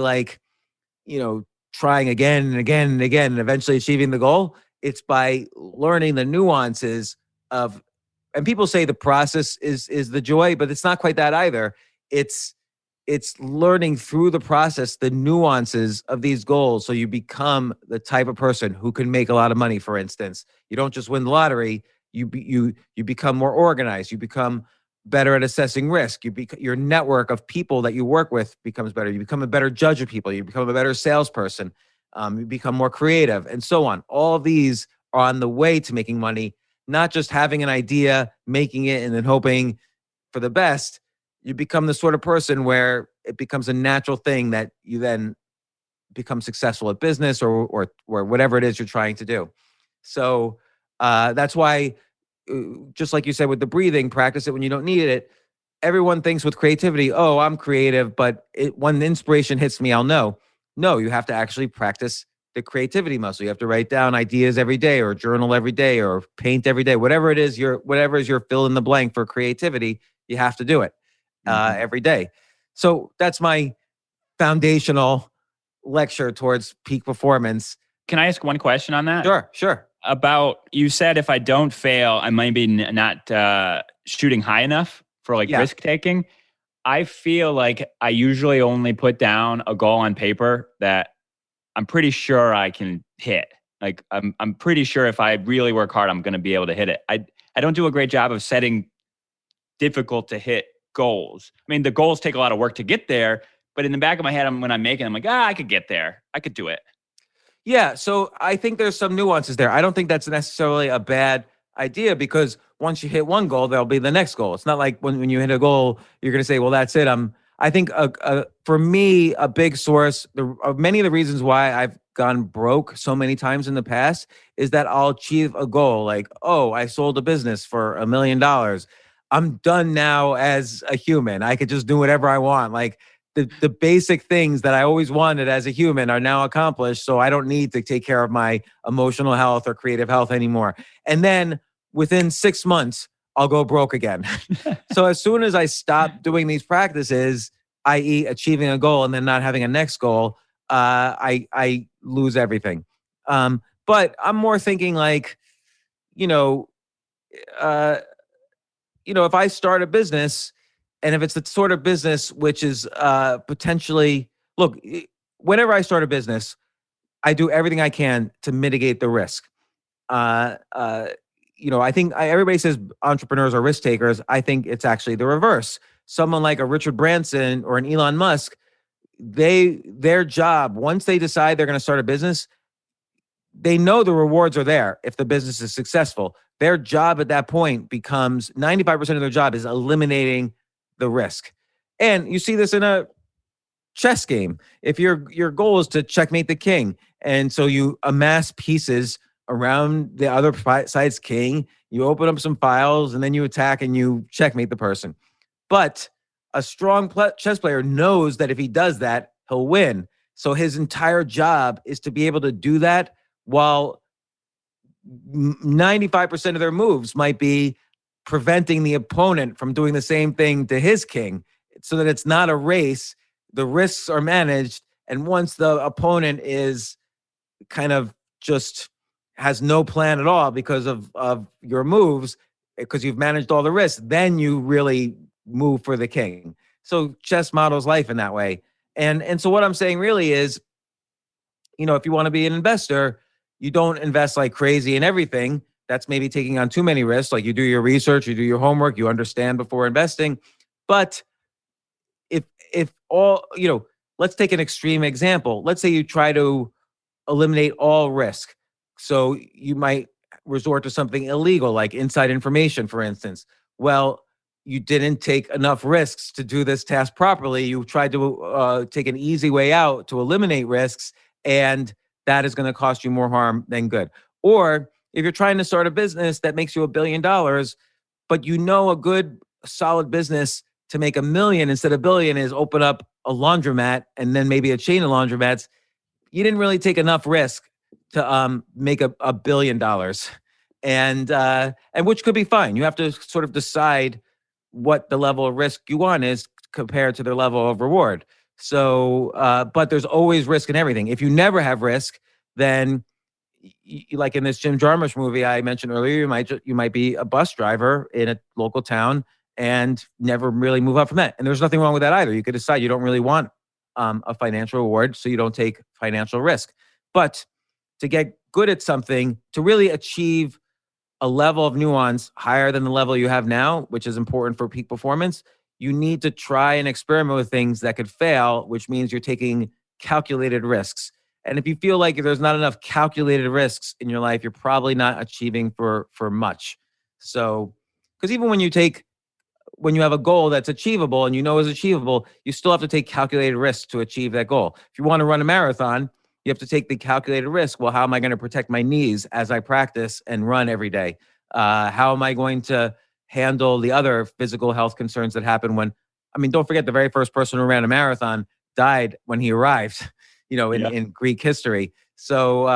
Speaker 1: trying again and again and again and eventually achieving the goal. It's by learning the nuances of, and people say the process is the joy, but it's not quite that either. It's learning through the process the nuances of these goals, so you become the type of person who can make a lot of money. For instance, you don't just win the lottery. You become more organized. You become better at assessing risk. Your network of people that you work with becomes better. You become a better judge of people. You become a better salesperson. You become more creative, and so on. All of these are on the way to making money, not just having an idea, making it, and then hoping for the best. You become the sort of person where it becomes a natural thing that you then become successful at business or whatever it is you're trying to do. So that's why, just like you said with the breathing, practice it when you don't need it. Everyone thinks with creativity, oh, I'm creative, but when the inspiration hits me, I'll know. No, you have to actually practice the creativity muscle. You have to write down ideas every day, or journal every day, or paint every day. Whatever it is, whatever is your fill in the blank for creativity, you have to do it every day. So that's my foundational lecture towards peak performance.
Speaker 5: Can I ask one question on that?
Speaker 1: Sure.
Speaker 5: About, you said if I don't fail, I might be not shooting high enough for risk taking. I feel like I usually only put down a goal on paper that I'm pretty sure I can hit. Like I'm pretty sure if I really work hard, I'm going to be able to hit it. I don't do a great job of setting difficult to hit goals. I mean, the goals take a lot of work to get there, but in the back of my head, when I'm making them, I'm like, I could get there. I could do it.
Speaker 1: Yeah, so I think there's some nuances there. I don't think that's necessarily a bad idea, because once you hit one goal, there'll be the next goal. It's not like when you hit a goal, you're going to say, well, that's it. I think for me, a big source of many of the reasons why I've gone broke so many times in the past is that I'll achieve a goal like, oh, I sold a business for $1 million. I'm done now as a human. I could just do whatever I want. Like the basic things that I always wanted as a human are now accomplished. So I don't need to take care of my emotional health or creative health anymore. And then within 6 months, I'll go broke again. So as soon as I stop doing these practices, i.e. achieving a goal and then not having a next goal, I lose everything. But I'm more thinking like, if I start a business, and if it's the sort of business which is potentially, look, whenever I start a business, I do everything I can to mitigate the risk. I think everybody says entrepreneurs are risk takers. I think it's actually the reverse. someone like a Richard Branson or an Elon Musk, their job, once they decide they're going to start a business, they know the rewards are there if the business is successful. Their job at that point becomes 95% of their job is eliminating the risk. And you see this in a chess game. If your goal is to checkmate the king, and so you amass pieces around the other side's king, you open up some files, and then you attack and you checkmate the person. But a strong chess player knows that if he does that, he'll win. So his entire job is to be able to do that while 95% of their moves might be preventing the opponent from doing the same thing to his king, so that it's not a race. The risks are managed. And once the opponent is kind of just has no plan at all because of your moves, because you've managed all the risks, then you really move for the king. So chess models life in that way. And so what I'm saying really is, if you want to be an investor, you don't invest like crazy in everything. That's maybe taking on too many risks. Like, you do your research, you do your homework, you understand before investing. But if all, let's take an extreme example. Let's say you try to eliminate all risk. So you might resort to something illegal, like inside information, for instance. Well, you didn't take enough risks to do this task properly. You tried to take an easy way out to eliminate risks, and that is going to cost you more harm than good. Or if you're trying to start a business that makes you $1 billion, but a good solid business to make $1 million instead of $1 billion is open up a laundromat and then maybe a chain of laundromats, you didn't really take enough risk to make $1 billion, and which could be fine. You have to sort of decide what the level of risk you want is compared to the level of reward. So, but there's always risk in everything. If you never have risk, then like in this Jim Jarmusch movie I mentioned earlier, you might be a bus driver in a local town and never really move up from that. And there's nothing wrong with that either. You could decide you don't really want a financial reward, so you don't take financial risk. But to get good at something, to really achieve a level of nuance higher than the level you have now, which is important for peak performance, you need to try and experiment with things that could fail, which means you're taking calculated risks. And if you feel like there's not enough calculated risks in your life, you're probably not achieving for much. So, because even when you have a goal that's achievable and is achievable, you still have to take calculated risks to achieve that goal. If you want to run a marathon, you have to take the calculated risk. Well, how am I going to protect my knees as I practice and run every day? How am I going to handle the other physical health concerns that happen don't forget, the very first person who ran a marathon died when he arrived, in Greek history. So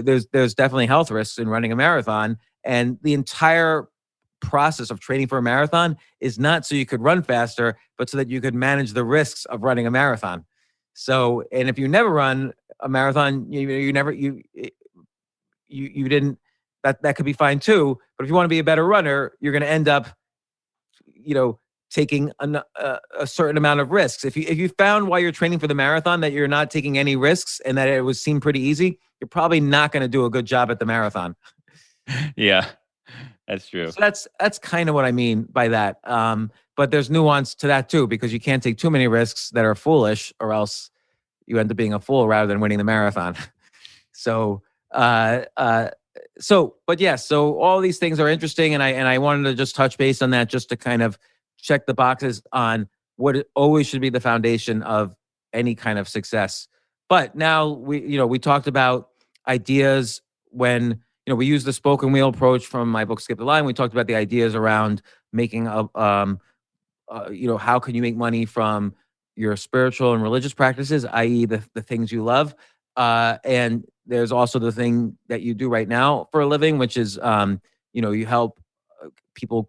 Speaker 1: there's definitely health risks in running a marathon. And the entire process of training for a marathon is not so you could run faster, but so that you could manage the risks of running a marathon. So, and if you never run a marathon, you didn't, that could be fine too. But if you want to be a better runner, you're going to end up, taking a certain amount of risks. If you found while you're training for the marathon that you're not taking any risks and that it would seem pretty easy, you're probably not going to do a good job at the marathon.
Speaker 5: Yeah, that's true.
Speaker 1: So that's kind of what I mean by that. But there's nuance to that too, because you can't take too many risks that are foolish, or else you end up being a fool rather than winning the marathon. So all these things are interesting, and I wanted to just touch base on that, just to kind of check the boxes on what always should be the foundation of any kind of success. But now we talked about ideas when we use the spoken wheel approach from my book Skip the Line. We talked about the ideas around making how can you make money from your spiritual and religious practices, i.e. the things you love. And there's also the thing that you do right now for a living, which is, you help people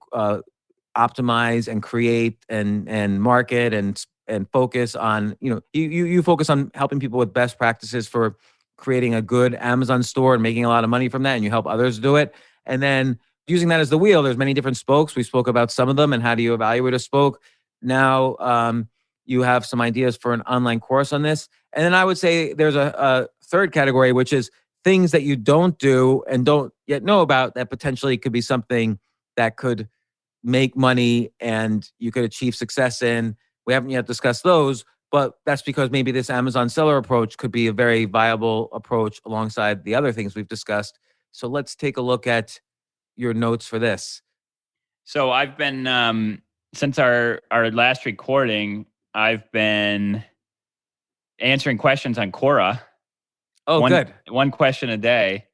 Speaker 1: optimize and create and market and focus on, you focus on helping people with best practices for creating a good Amazon store and making a lot of money from that, and you help others do it. And then using that as the wheel, there's many different spokes. We spoke about some of them and how do you evaluate a spoke. Now, you have some ideas for an online course on this. And then I would say there's a third category, which is things that you don't do and don't yet know about that potentially could be something that could make money and you could achieve success in. We haven't yet discussed those, but that's because maybe this Amazon seller approach could be a very viable approach alongside the other things we've discussed. So let's take a look at your notes for this.
Speaker 5: So I've been, since our last recording, I've been answering questions on Quora.
Speaker 1: Oh, good.
Speaker 5: One question a day.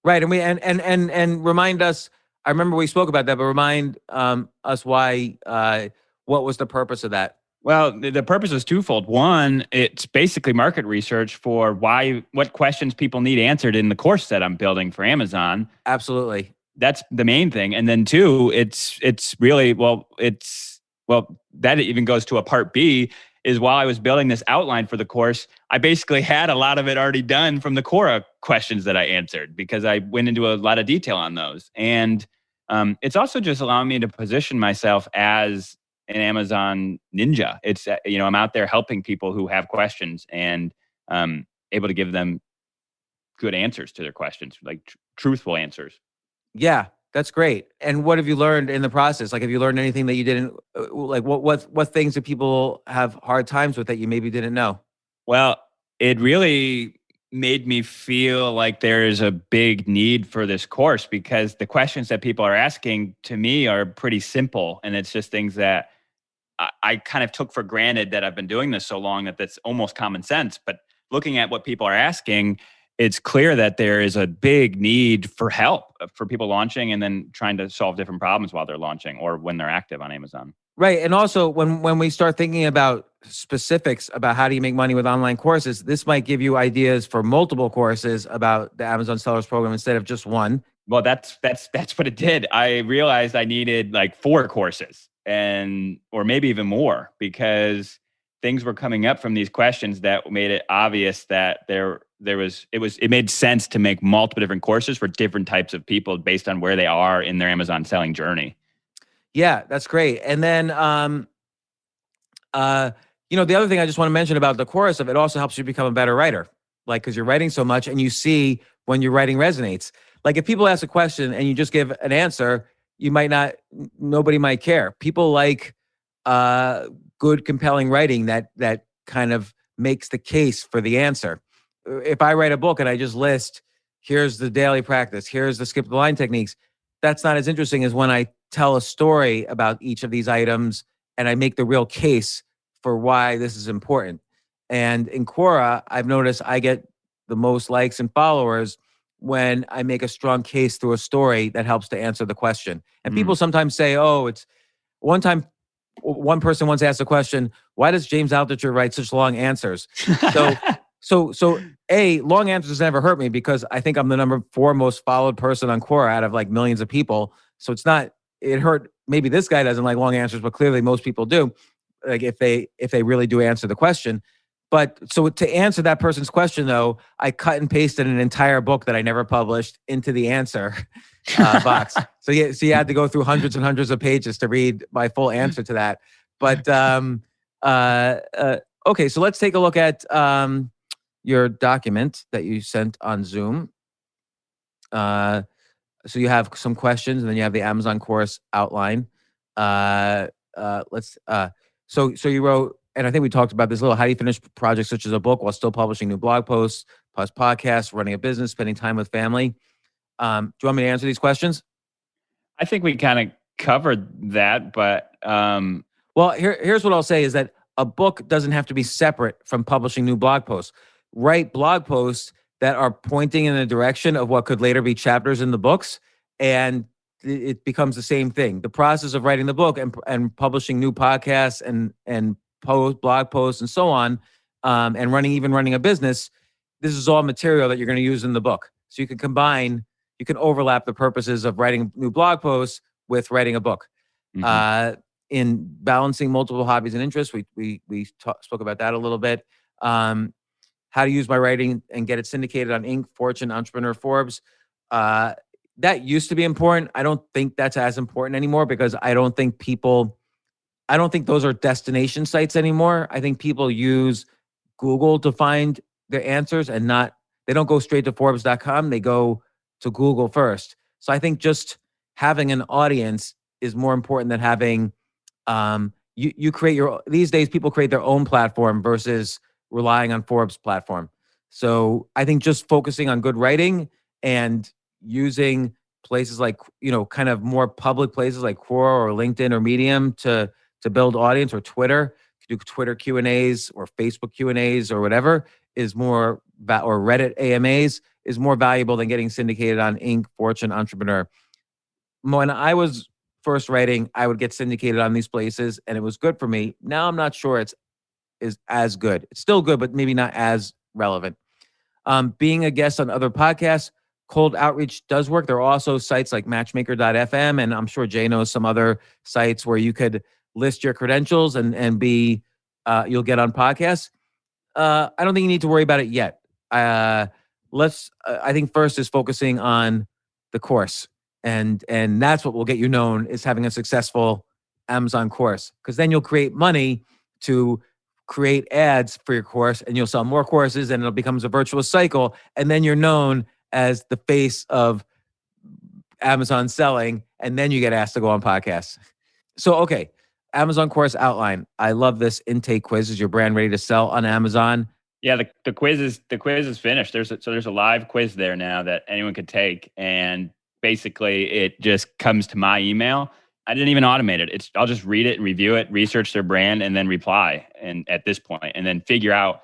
Speaker 1: Right. And remind us, I remember we spoke about that, but remind us why, what was the purpose of that?
Speaker 5: Well, the purpose is twofold. One, it's basically market research for what questions people need answered in the course that I'm building for Amazon.
Speaker 1: Absolutely.
Speaker 5: That's the main thing. And then two, it's really, that even goes to a part B, is while I was building this outline for the course, I basically had a lot of it already done from the Quora questions that I answered because I went into a lot of detail on those. And it's also just allowing me to position myself as an Amazon ninja. It's, I'm out there helping people who have questions and able to give them good answers to their questions, like truthful answers.
Speaker 1: Yeah, that's great. And what have you learned in the process? Like, have you learned anything that you didn't, like what things do people have hard times with that you maybe didn't know?
Speaker 5: Well, it really made me feel like there is a big need for this course because the questions that people are asking to me are pretty simple. And it's just things that I kind of took for granted that I've been doing this so long that that's almost common sense. But looking at what people are asking, it's clear that there is a big need for help for people launching and then trying to solve different problems while they're launching or when they're active on Amazon.
Speaker 1: Right. And also when we start thinking about specifics about how do you make money with online courses, this might give you ideas for multiple courses about the Amazon Sellers Program instead of just one.
Speaker 5: Well, that's what it did. I realized I needed like 4 courses or maybe even more because things were coming up from these questions that made it obvious that it made sense to make multiple different courses for different types of people based on where they are in their Amazon selling journey.
Speaker 1: Yeah, that's great. And then, the other thing I just want to mention about the course of it also helps you become a better writer. Like, cause you're writing so much and you see when your writing resonates. Like if people ask a question and you just give an answer, nobody might care. People like, good, compelling writing that kind of makes the case for the answer. If I write a book and I just list, here's the daily practice, here's the skip the line techniques, that's not as interesting as when I tell a story about each of these items and I make the real case for why this is important. And in Quora, I've noticed I get the most likes and followers when I make a strong case through a story that helps to answer the question. And people sometimes say, it's one time, one person once asked a question, why does James Altucher write such long answers? So long answers never hurt me because I think I'm the number 4 most followed person on Quora out of like millions of people. So it hurt. Maybe this guy doesn't like long answers, but clearly most people do. Like if they really do answer the question. But so to answer that person's question though, I cut and pasted an entire book that I never published into the answer box. So you had to go through hundreds and hundreds of pages to read my full answer to that. But okay, so let's take a look at your document that you sent on Zoom. So you have some questions, and then you have the Amazon course outline. So you wrote, and I think we talked about this a little. How do you finish projects such as a book while still publishing new blog posts, plus podcasts, running a business, spending time with family? Do you want me to answer these questions?
Speaker 5: I think we kind of covered that, but
Speaker 1: well, here's what I'll say is that a book doesn't have to be separate from publishing new blog posts. Write blog posts that are pointing in the direction of what could later be chapters in the books, and it becomes the same thing. The process of writing the book and publishing new podcasts and blog posts and so on, and running a business, this is all material that you're going to use in the book. So you can overlap the purposes of writing new blog posts with writing a book. Mm-hmm. In balancing multiple hobbies and interests, we spoke about that a little bit. How to use my writing and get it syndicated on Inc., Fortune, Entrepreneur, Forbes. That used to be important. I don't think that's as important anymore because I don't think those are destination sites anymore. I think people use Google to find their answers and they don't go straight to Forbes.com. They go to Google first. So I think just having an audience is more important than having, you create these days people create their own platform versus relying on Forbes platform. So I think just focusing on good writing and using places like, kind of more public places like Quora or LinkedIn or Medium to build audience, or Twitter, do Twitter Q&As or Facebook Q&As or whatever is more, or Reddit AMAs is more valuable than getting syndicated on Inc., Fortune, Entrepreneur. When I was first writing, I would get syndicated on these places and it was good for me. Now I'm not sure is as good. It's still good, but maybe not as relevant. Being a guest on other podcasts, cold outreach does work. There are also sites like matchmaker.fm, and I'm sure Jay knows some other sites where you could list your credentials and be, you'll get on podcasts. I don't think you need to worry about it yet. I think first is focusing on the course. And that's what will get you known, is having a successful Amazon course, because then you'll create money to create ads for your course and you'll sell more courses and it becomes a virtuous cycle. And then you're known as the face of Amazon selling. And then you get asked to go on podcasts. So, okay. Amazon course outline. I love this intake quiz. Is your brand ready to sell on Amazon?
Speaker 5: Yeah, the quiz is finished. There's a live quiz there now that anyone could take. And basically it just comes to my email. I didn't even automate it. I'll just read it and review it, research their brand, and then reply. And at this point, and then figure out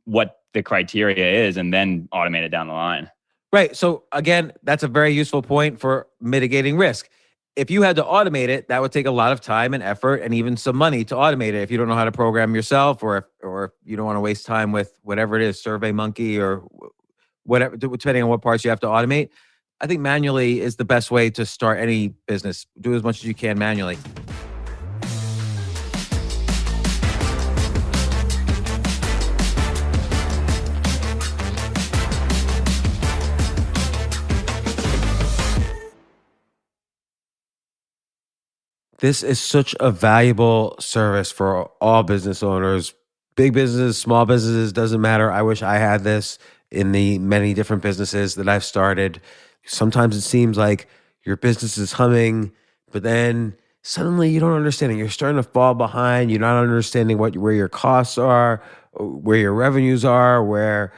Speaker 5: what the criteria is, and then automate it down the line.
Speaker 1: Right. So again, that's a very useful point for mitigating risk. If you had to automate it, that would take a lot of time and effort and even some money to automate it. If you don't know how to program yourself, or if you don't want to waste time with whatever it is, SurveyMonkey or whatever, depending on what parts you have to automate. I think manually is the best way to start any business. Do as much as you can manually. This is such a valuable service for all business owners, big businesses, small businesses, doesn't matter. I wish I had this in the many different businesses that I've started. Sometimes it seems like your business is humming, but then suddenly you don't understand it. You're starting to fall behind. You're not understanding where your costs are, where your revenues are, where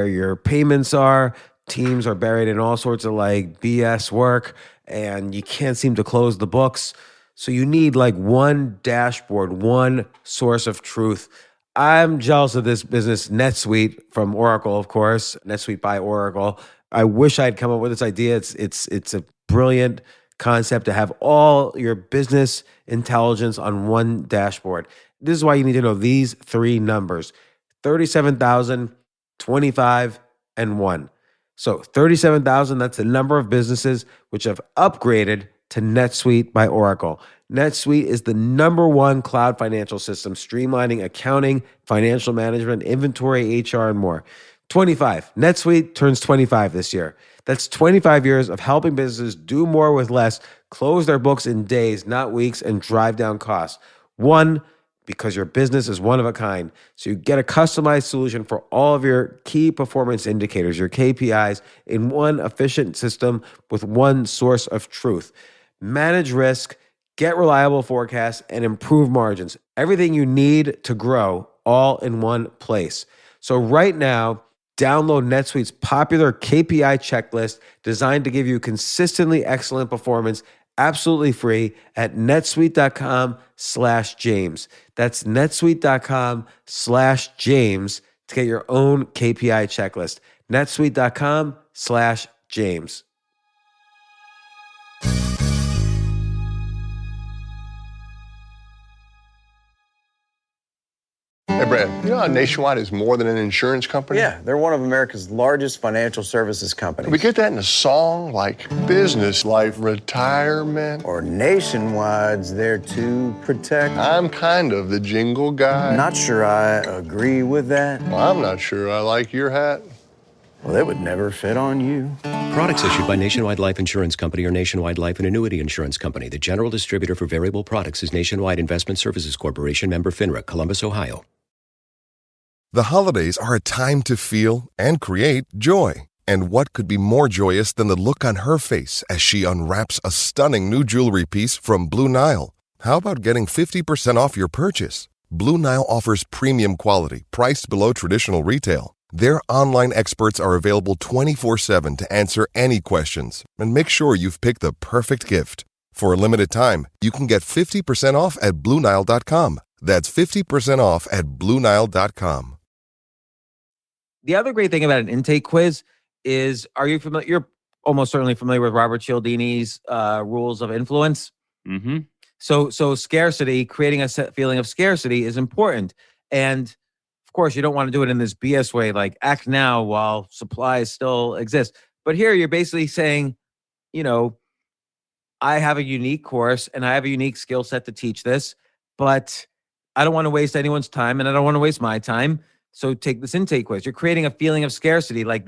Speaker 1: your payments are. Teams are buried in all sorts of like BS work, and you can't seem to close the books. So you need like one dashboard, one source of truth. I'm jealous of this business, NetSuite from Oracle, of course, NetSuite by Oracle. I wish I'd come up with this idea. It's a brilliant concept to have all your business intelligence on one dashboard. This is why you need to know these three numbers: 37,000, 25, and 1. So 37,000, that's the number of businesses which have upgraded to NetSuite by Oracle. NetSuite is the #1 cloud financial system, streamlining accounting, financial management, inventory, HR, and more. 25. NetSuite turns 25 this year. That's 25 years of helping businesses do more with less, close their books in days, not weeks, and drive down costs. 1, because your business is one of a kind. So you get a customized solution for all of your key performance indicators, your KPIs, in one efficient system with one source of truth. Manage risk, get reliable forecasts, and improve margins. Everything you need to grow, all in one place. So right now, download NetSuite's popular KPI checklist designed to give you consistently excellent performance, absolutely free, at netsuite.com/James. That's netsuite.com/James to get your own KPI checklist. netsuite.com/James.
Speaker 6: Hey, Brad, you know how Nationwide is more than an insurance company?
Speaker 7: Yeah, they're one of America's largest financial services companies.
Speaker 6: We get that in a song like business, life, retirement.
Speaker 7: Or Nationwide's there to protect.
Speaker 6: I'm kind of the jingle guy.
Speaker 7: Not sure I agree with that.
Speaker 6: Well, I'm not sure I like your hat.
Speaker 7: Well, it would never fit on you.
Speaker 8: Products issued by Nationwide Life Insurance Company or Nationwide Life and Annuity Insurance Company. The general distributor for variable products is Nationwide Investment Services Corporation, member FINRA, Columbus, Ohio.
Speaker 9: The holidays are a time to feel and create joy. And what could be more joyous than the look on her face as she unwraps a stunning new jewelry piece from Blue Nile? How about getting 50% off your purchase? Blue Nile offers premium quality, priced below traditional retail. Their online experts are available 24/7 to answer any questions and make sure you've picked the perfect gift. For a limited time, you can get 50% off at BlueNile.com. That's 50% off at BlueNile.com.
Speaker 1: The other great thing about an intake quiz is, are you familiar? You're almost certainly familiar with Robert Cialdini's rules of influence.
Speaker 5: Mm-hmm.
Speaker 1: So scarcity, creating a feeling of scarcity is important. And of course, you don't want to do it in this BS way, like act now while supplies still exist. But here you're basically saying, you know, I have a unique course and I have a unique skill set to teach this, but I don't want to waste anyone's time and I don't want to waste my time. So take this intake quiz. You're creating a feeling of scarcity, like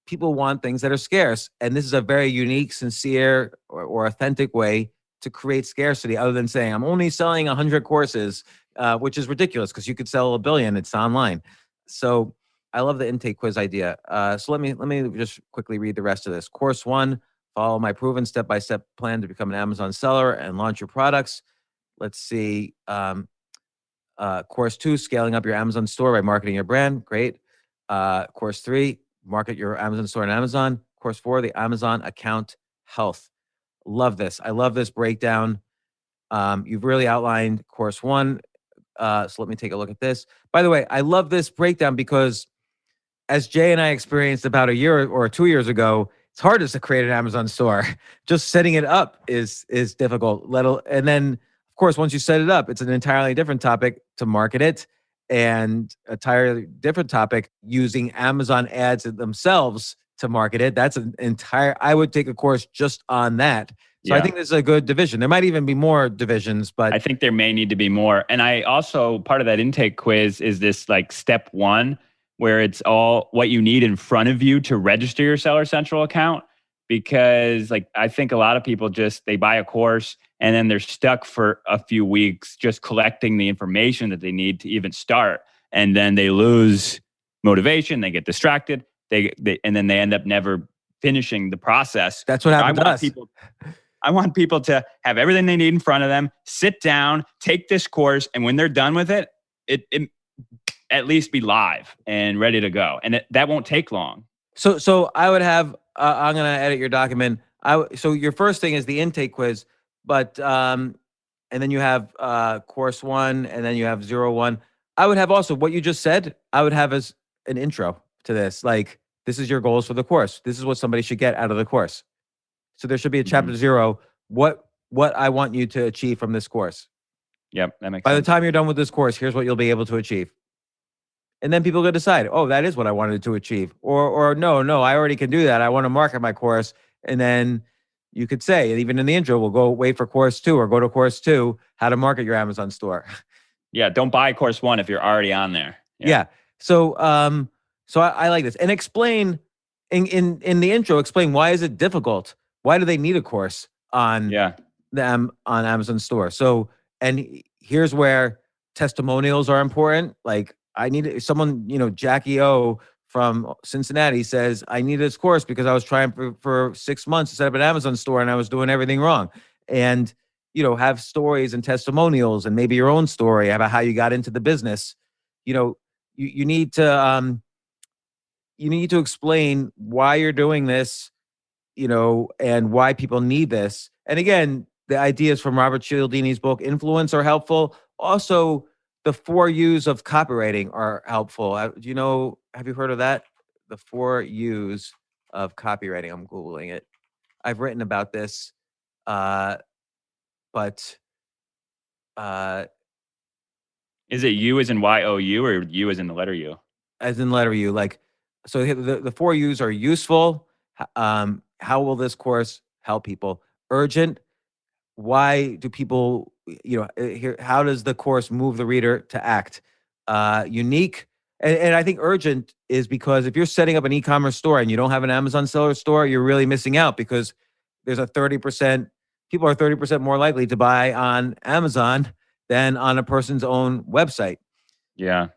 Speaker 1: people want things that are scarce. And this is a very unique, sincere, or authentic way to create scarcity, other than saying, I'm only selling 100 courses, which is ridiculous because you could sell 1 billion. It's online. So I love the intake quiz idea. So let me just quickly read the rest of this. Course 1, follow my proven step-by-step plan to become an Amazon seller and launch your products. Let's see. Course 2, scaling up your Amazon store by marketing your brand. Great. Course 3, market your Amazon store on Amazon. Course 4, the Amazon account health. Love this. I love this breakdown. You've really outlined course 1. So let me take a look at this. By the way, I love this breakdown because as Jay and I experienced about a year or 2 years ago, it's hard to create an Amazon store. Just setting it up is difficult. And then, of course, once you set it up, it's an entirely different topic to market it, and a entirely different topic using Amazon ads themselves to market it. That's I would take a course just on that. So I think this is a good division. There might even be more divisions, but
Speaker 5: I think there may need to be more. And I also, part of that intake quiz is this like step 1, where it's all what you need in front of you to register your Seller Central account. Because like, I think a lot of people they buy a course and then they're stuck for a few weeks just collecting the information that they need to even start. And then they lose motivation, they get distracted, and then they end up never finishing the process.
Speaker 1: That's what happened to us.
Speaker 5: I want people to have everything they need in front of them, sit down, take this course, and when they're done with it at least be live and ready to go. And that won't take long.
Speaker 1: So I would have, I'm going to edit your document. So your first thing is the intake quiz, but, and then you have course 1, and then you have 01. I would have also what you just said, I would have as an intro to this. Like, this is your goals for the course. This is what somebody should get out of the course. So there should be a chapter 0. What I want you to achieve from this course.
Speaker 5: Yep, that makes
Speaker 1: sense. By the time you're done with this course, here's what you'll be able to achieve. And then people go decide, oh, that is what I wanted to achieve. Or no, I already can do that. I want to market my course. And then you could say, and even in the intro, we'll go wait for course 2 or go to course 2, how to market your Amazon store.
Speaker 5: Yeah, don't buy course 1 if you're already on there.
Speaker 1: Yeah. So I like this. And explain in the intro, explain why is it difficult? Why do they need a course on on Amazon store? So, and here's where testimonials are important. Like, I need someone, Jackie O from Cincinnati says, I needed this course because I was trying for 6 months to set up an Amazon store and I was doing everything wrong. And, have stories and testimonials and maybe your own story about how you got into the business. You need to explain why you're doing this, and why people need this. And again, the ideas from Robert Cialdini's book, Influence, are helpful. Also, the 4 U's of copywriting are helpful. Have you heard of that? The 4 U's of copywriting. I'm Googling it. I've written about this, but
Speaker 5: is it U as in YOU or U as in the letter U?
Speaker 1: As in letter U. Like, so the 4 U's are useful. How will this course help people? Urgent. Why do people, how does the course move the reader to act? Unique. And I think urgent is because if you're setting up an e-commerce store and you don't have an Amazon seller store, you're really missing out because there's a 30%, people are 30% more likely to buy on Amazon than on a person's own website.
Speaker 5: Yeah.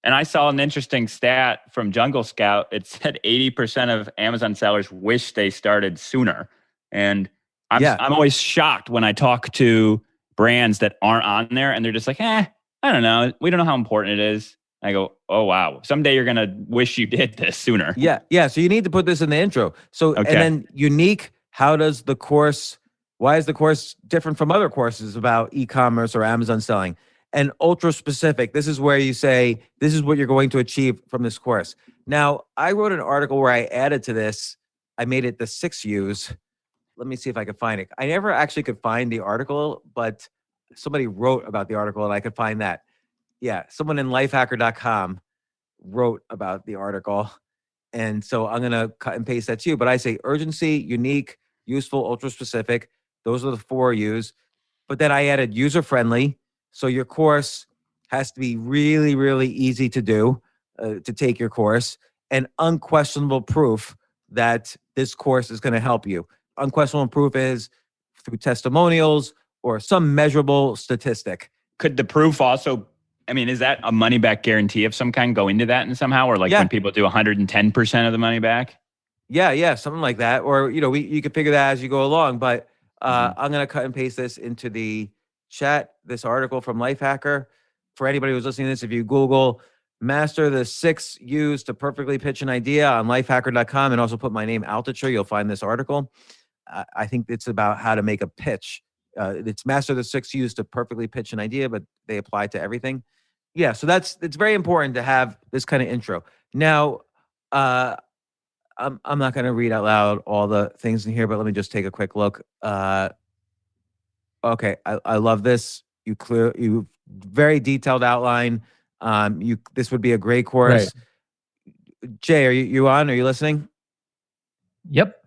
Speaker 5: And I saw an interesting stat from Jungle Scout. It said 80% of Amazon sellers wish they started sooner. And I'm always shocked when I talk to brands that aren't on there and they're just like, I don't know. We don't know how important it is. I go, oh, wow. Someday you're going to wish you did this sooner.
Speaker 1: Yeah. So you need to put this in the intro. So,
Speaker 5: Okay.
Speaker 1: And then unique, why is the course different from other courses about e-commerce or Amazon selling? And ultra specific, this is where you say, this is what you're going to achieve from this course. Now, I wrote an article where I added to this, I made it the 6 U's. Let me see if I could find it. I never actually could find the article, but somebody wrote about the article and I could find that. Yeah, someone in lifehacker.com wrote about the article. And so I'm going to cut and paste that to you. But I say urgency, unique, useful, ultra specific. Those are the 4 U's. But then I added user-friendly. So your course has to be really, really easy to do, to take your course, and unquestionable proof that this course is going to help you. Unquestionable proof is through testimonials or some measurable statistic.
Speaker 5: Could the proof also, is that a money back guarantee of some kind go into that and somehow? Or when people do 110% of the money back?
Speaker 1: Yeah, something like that. Or, you could figure that as you go along. But I'm going to cut and paste this into the chat, this article from Lifehacker. For anybody who's listening to this, if you Google master the 6 U's to perfectly pitch an idea on lifehacker.com and also put my name Altucher, you'll find this article. I think it's about how to make a pitch. It's master the 6 U's to perfectly pitch an idea, but they apply to everything. Yeah, so it's very important to have this kind of intro. Now, I'm not going to read out loud all the things in here, but let me just take a quick look. Okay, I love this. You very detailed outline. This would be a great course. Right. Jay, are you on? Are you listening?
Speaker 10: Yep.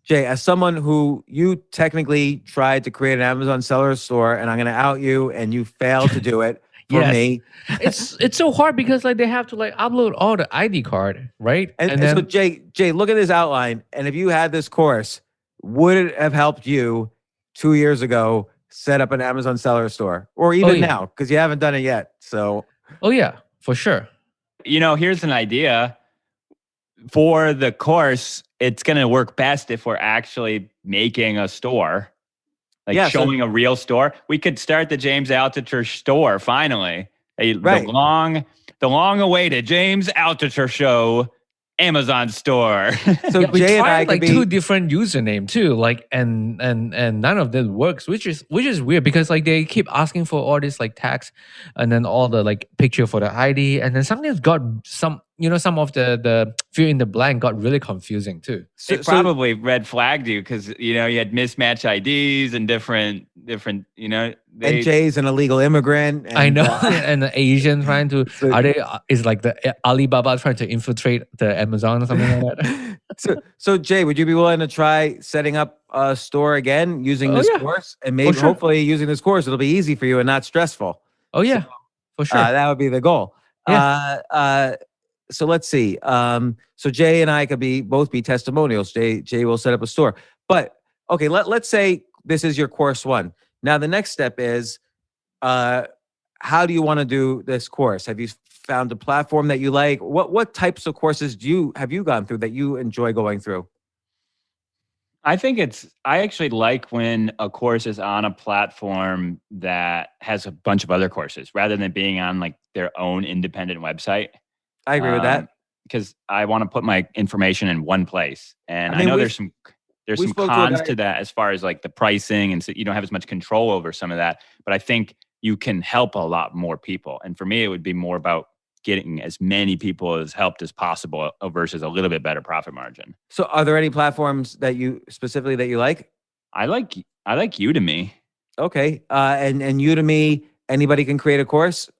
Speaker 1: Jay, as someone who you technically tried to create an Amazon seller store, and I'm going to out you, and you failed to do it for me.
Speaker 10: It's so hard because they have to upload all the ID card, right?
Speaker 1: And then, so Jay, look at this outline. And if you had this course, would it have helped you 2 years ago set up an Amazon seller store, or even now, because you haven't done it yet? So,
Speaker 10: yeah, for sure.
Speaker 5: Here's an idea for the course. It's going to work best if we're actually making a store, showing a real store. We could start the James Altucher store finally. The long-awaited James Altucher Show Amazon store.
Speaker 10: So Jay and I could be 2 different username too, and none of them works, which is weird because they keep asking for all this tags and then all the picture for the ID, and then something's got some of the fill in the blank got really confusing too.
Speaker 5: It probably red flagged you because you had mismatched IDs and different.
Speaker 1: And Jay's an illegal immigrant. And,
Speaker 10: I know, and the Asian trying to is the Alibaba trying to infiltrate the Amazon or something like that.
Speaker 1: So Jay, would you be willing to try setting up a store again using this course, and maybe hopefully using this course it'll be easy for you and not stressful?
Speaker 10: Oh yeah, for sure.
Speaker 1: That would be the goal. Yeah. So let's see. So Jay and I could both be testimonials. Jay will set up a store. But okay, let's say this is your course 1. Now the next step is, how do you want to do this course? Have you found a platform that you like? What types of courses have you gone through that you enjoy going through?
Speaker 5: I actually like when a course is on a platform that has a bunch of other courses rather than being on their own independent website.
Speaker 1: I agree with that.
Speaker 5: Because I want to put my information in one place. And I know there's some cons to that as far as the pricing, and so you don't have as much control over some of that. But I think you can help a lot more people. And for me, it would be more about getting as many people as helped as possible versus a little bit better profit margin.
Speaker 1: So are there any platforms that you like?
Speaker 5: I like Udemy.
Speaker 1: Okay. And Udemy, anybody can create a course?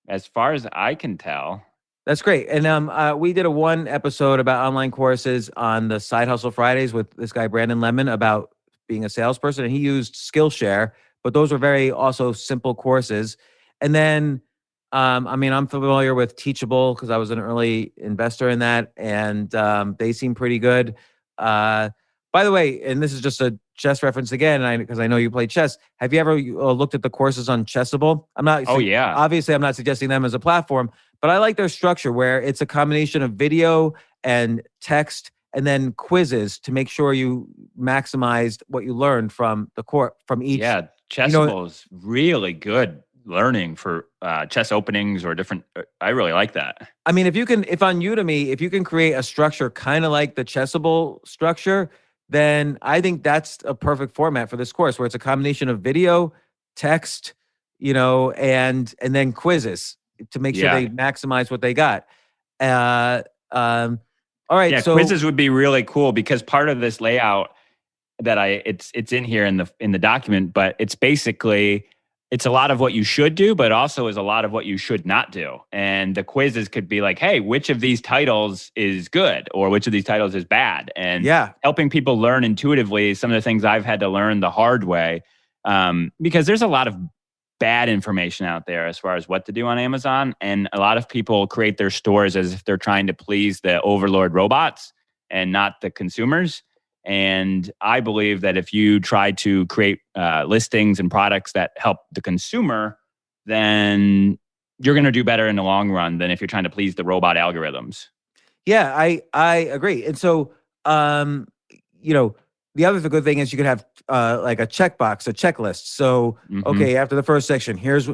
Speaker 5: As far as I can tell.
Speaker 1: That's great. And we did one episode about online courses on the Side Hustle Fridays with this guy, Brandon Lemon, about being a salesperson. And he used Skillshare, but those were very also simple courses. And then, I'm familiar with Teachable because I was an early investor in that, and they seem pretty good. By the way, and this is just a chess reference again, because I know you play chess. Have you ever looked at the courses on Chessable? Obviously, I'm not suggesting them as a platform, but I like their structure where it's a combination of video and text and then quizzes to make sure you maximized what you learned from the course, from each.
Speaker 5: Yeah, Chessable is really good learning for chess openings or different. I really like that.
Speaker 1: I mean, if on Udemy, if you can create a structure kind of like the Chessable structure, then I think that's a perfect format for this course where it's a combination of video, text, and then quizzes to make sure they maximize what they got. All right.
Speaker 5: Yeah,
Speaker 1: so
Speaker 5: quizzes would be really cool because part of this layout that it's in here in the document, but it's basically it's a lot of what you should do, but also is a lot of what you should not do. And the quizzes could be like, hey, which of these titles is good or which of these titles is bad? And helping people learn intuitively some of the things I've had to learn the hard way because there's a lot of bad information out there as far as what to do on Amazon. And a lot of people create their stores as if they're trying to please the overlord robots and not the consumers. And I believe that if you try to create listings and products that help the consumer, then you're going to do better in the long run than if you're trying to please the robot algorithms.
Speaker 1: Yeah, I agree. And so, the other good thing is you could have like a checkbox, a checklist. So, okay, after the first section, here's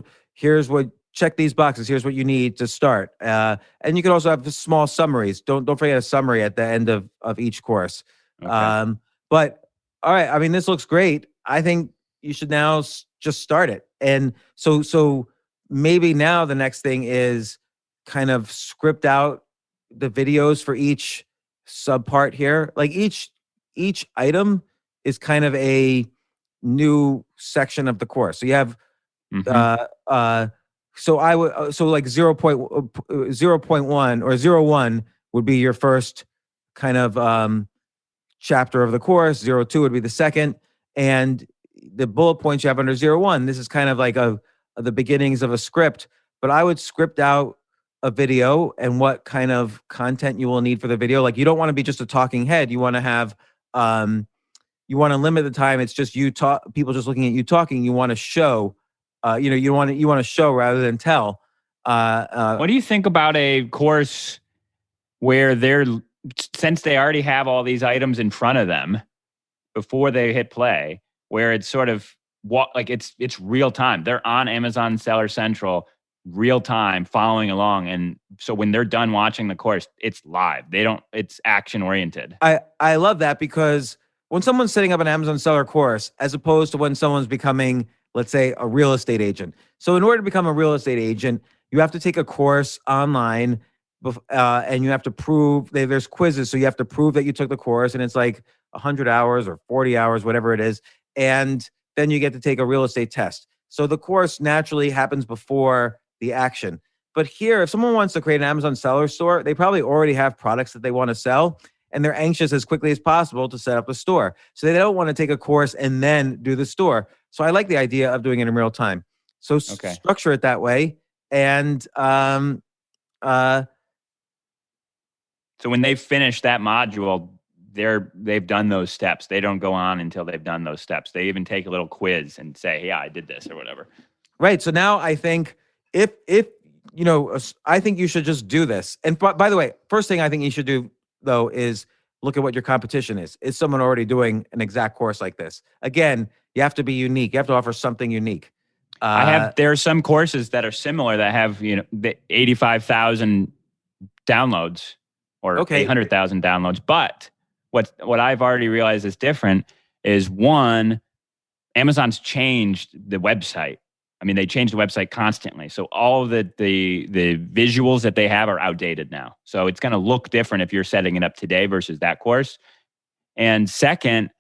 Speaker 1: what, check these boxes. Here's what you need to start. And you can also have small summaries. Don't forget a summary at the end of each course. Okay. But all right, I mean, this looks great. I think you should now just start it. And so maybe now the next thing is kind of script out the videos for each subpart here. Like each item is kind of a new section of the course. So you have, so I would, so like 0.1 or 01 would be your first kind of, chapter of the course. 02 would be the second. And the bullet points you have under 01, this is kind of like the beginnings of a script, but I would script out a video and what kind of content you will need for the video. Like you don't want to be just a talking head. You want to have, you want to limit the time. It's just you talk, people just looking at you talking. You want to show, you want to show rather than tell.
Speaker 5: What do you think about a course where since they already have all these items in front of them before they hit play, where it's sort of it's real time. They're on Amazon Seller Central, real time, following along. And so when they're done watching the course, it's live. It's action oriented.
Speaker 1: I love that because when someone's setting up an Amazon Seller course, as opposed to when someone's becoming, let's say, a real estate agent. So in order to become a real estate agent, you have to take a course online. And you have to prove there's quizzes. So you have to prove that you took the course and it's like 100 hours or 40 hours, whatever it is. And then you get to take a real estate test. So the course naturally happens before the action. But here, if someone wants to create an Amazon seller store, they probably already have products that they want to sell and they're anxious as quickly as possible to set up a store. So they don't want to take a course and then do the store. So I like the idea of doing it in real time. So structure it that way. And,
Speaker 5: so when they finish that module, they've done those steps. They don't go on until they've done those steps. They even take a little quiz and say, yeah, I did this or whatever.
Speaker 1: Right. So now I think if I think you should just do this. And by the way, first thing I think you should do though is look at what your competition is. Is someone already doing an exact course like this? Again, you have to be unique. You have to offer something unique.
Speaker 5: There are some courses that are similar that have, the 85,000 downloads. Or 800,000 downloads. But what I've already realized is different is one, Amazon's changed the website. I mean, they change the website constantly. So all of the visuals that they have are outdated now. So it's going to look different if you're setting it up today versus that course. And second,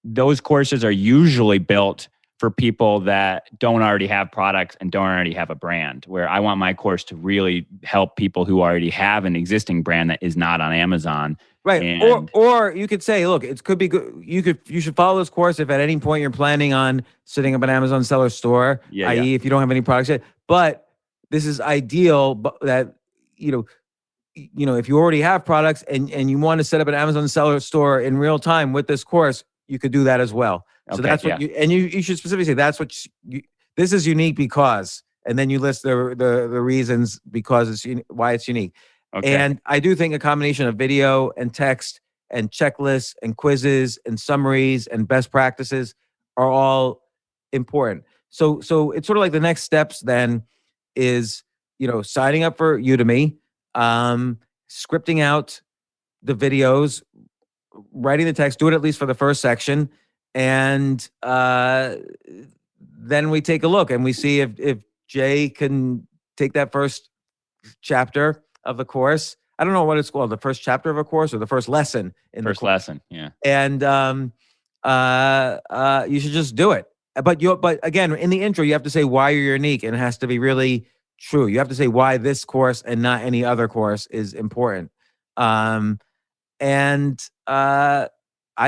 Speaker 5: those courses are usually built for people that don't already have products and don't already have a brand, where I want my course to really help people who already have an existing brand that is not on Amazon.
Speaker 1: Right. Or you could say, look, it could be good. You should follow this course if at any point you're planning on setting up an Amazon seller store, i.e. if you don't have any products yet. But this is ideal, but that, if you already have products and you want to set up an Amazon seller store in real time with this course, you could do that as well. So that's what you should specifically say, that's what this is unique because and then you list the reasons because why it's unique.
Speaker 5: Okay.
Speaker 1: And I do think a combination of video and text and checklists and quizzes and summaries and best practices are all important. So it's sort of like the next steps then is, signing up for Udemy, scripting out the videos, writing the text, do it at least for the first section. And then we take a look and we see if Jay can take that first chapter of the course. I don't know what it's called, the first chapter of a course or the first lesson in
Speaker 5: first
Speaker 1: the course.
Speaker 5: lesson. Yeah.
Speaker 1: And you should just do it. But again, in the intro, you have to say why you're unique, and it has to be really true. You have to say why this course and not any other course is important. I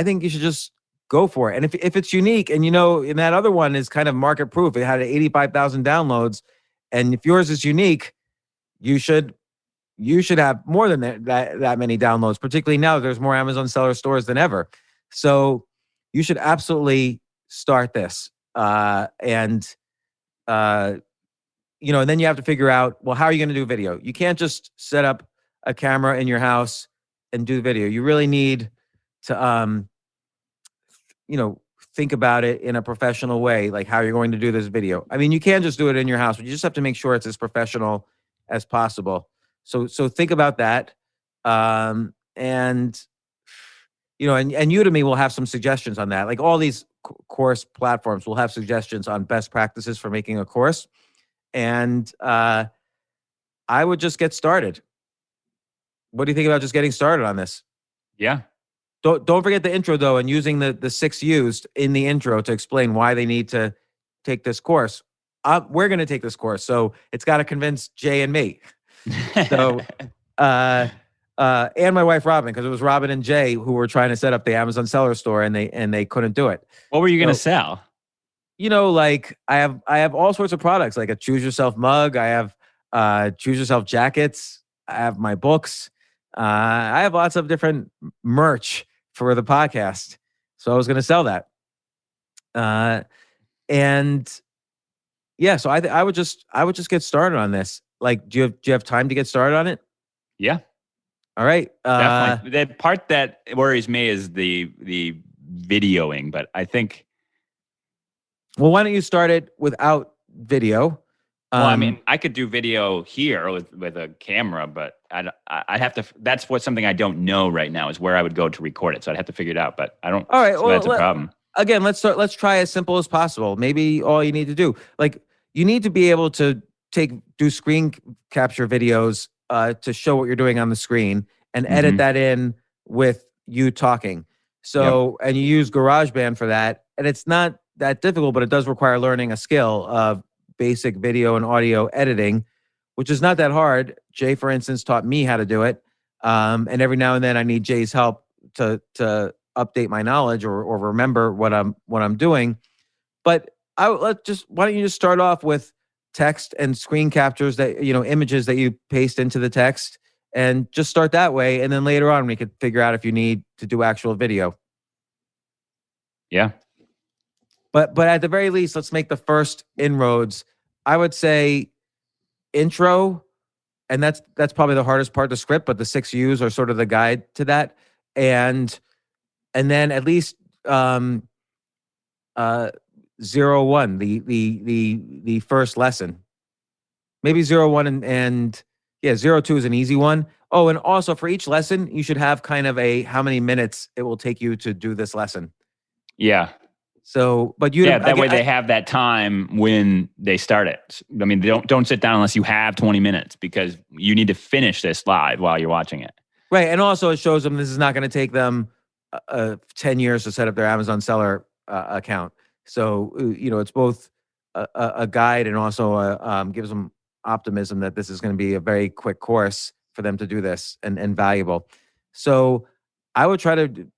Speaker 1: think you should just go for it. And if it's unique, and in that other one is kind of market proof, it had 85,000 downloads, and if yours is unique, you should have more than that many downloads. Particularly now, there's more Amazon seller stores than ever. So you should absolutely start this. And then you have to figure out, well, how are you going to do video? You can't just set up a camera in your house and do video. You really need to, think about it in a professional way, like how you're going to do this video. I mean, you can just do it in your house, but you just have to make sure it's as professional as possible. So think about that. And Udemy will have some suggestions on that. Like all these course platforms will have suggestions on best practices for making a course. And I would just get started. What do you think about just getting started on this?
Speaker 5: Yeah.
Speaker 1: Don't forget the intro though, and using the 6 used in the intro to explain why they need to take this course. We're going to take this course, so it's got to convince Jay and me. So, and my wife Robin, because it was Robin and Jay who were trying to set up the Amazon seller store, and they couldn't do it.
Speaker 5: What were you going to sell?
Speaker 1: Like I have all sorts of products, like a Choose Yourself mug. I have Choose Yourself jackets. I have my books. I have lots of different merch for the podcast. So I was going to sell that. And yeah, so I would just get started on this. Like, do you have time to get started on it?
Speaker 5: Yeah.
Speaker 1: All right.
Speaker 5: Definitely. The part that worries me is the videoing, but I think.
Speaker 1: Well, why don't you start it without video?
Speaker 5: Well, I mean, I could do video here with a camera, but I'd have to. That's something I don't know right now is where I would go to record it. So I'd have to figure it out. But I don't.
Speaker 1: All right.
Speaker 5: So
Speaker 1: well,
Speaker 5: that's a problem.
Speaker 1: Again, let's try as simple as possible. Maybe all you need to do, like, you need to be able to do screen capture videos to show what you're doing on the screen and edit that in with you talking. So, and you use GarageBand for that, and it's not that difficult, but it does require learning a skill of basic video and audio editing, which is not that hard. Jay, for instance, taught me how to do it. And every now and then I need Jay's help to update my knowledge or remember what I'm doing. But why don't you just start off with text and screen captures that, images that you paste into the text, and just start that way. And then later on, we could figure out if you need to do actual video.
Speaker 5: Yeah.
Speaker 1: But at the very least, let's make the first inroads. I would say intro, and that's probably the hardest part to script, but the 6 U's are sort of the guide to that. And then at least 01, the first lesson. Maybe 01 and 02 is an easy one. Oh, and also for each lesson, you should have kind of how many minutes it will take you to do this lesson.
Speaker 5: Yeah.
Speaker 1: So, but
Speaker 5: that way they have that time when they start it. I mean, don't sit down unless you have 20 minutes, because you need to finish this live while you're watching it.
Speaker 1: Right. And also it shows them this is not going to take them 10 years to set up their Amazon seller account. So, it's both a guide and also gives them optimism that this is going to be a very quick course for them to do this and valuable. So I would try to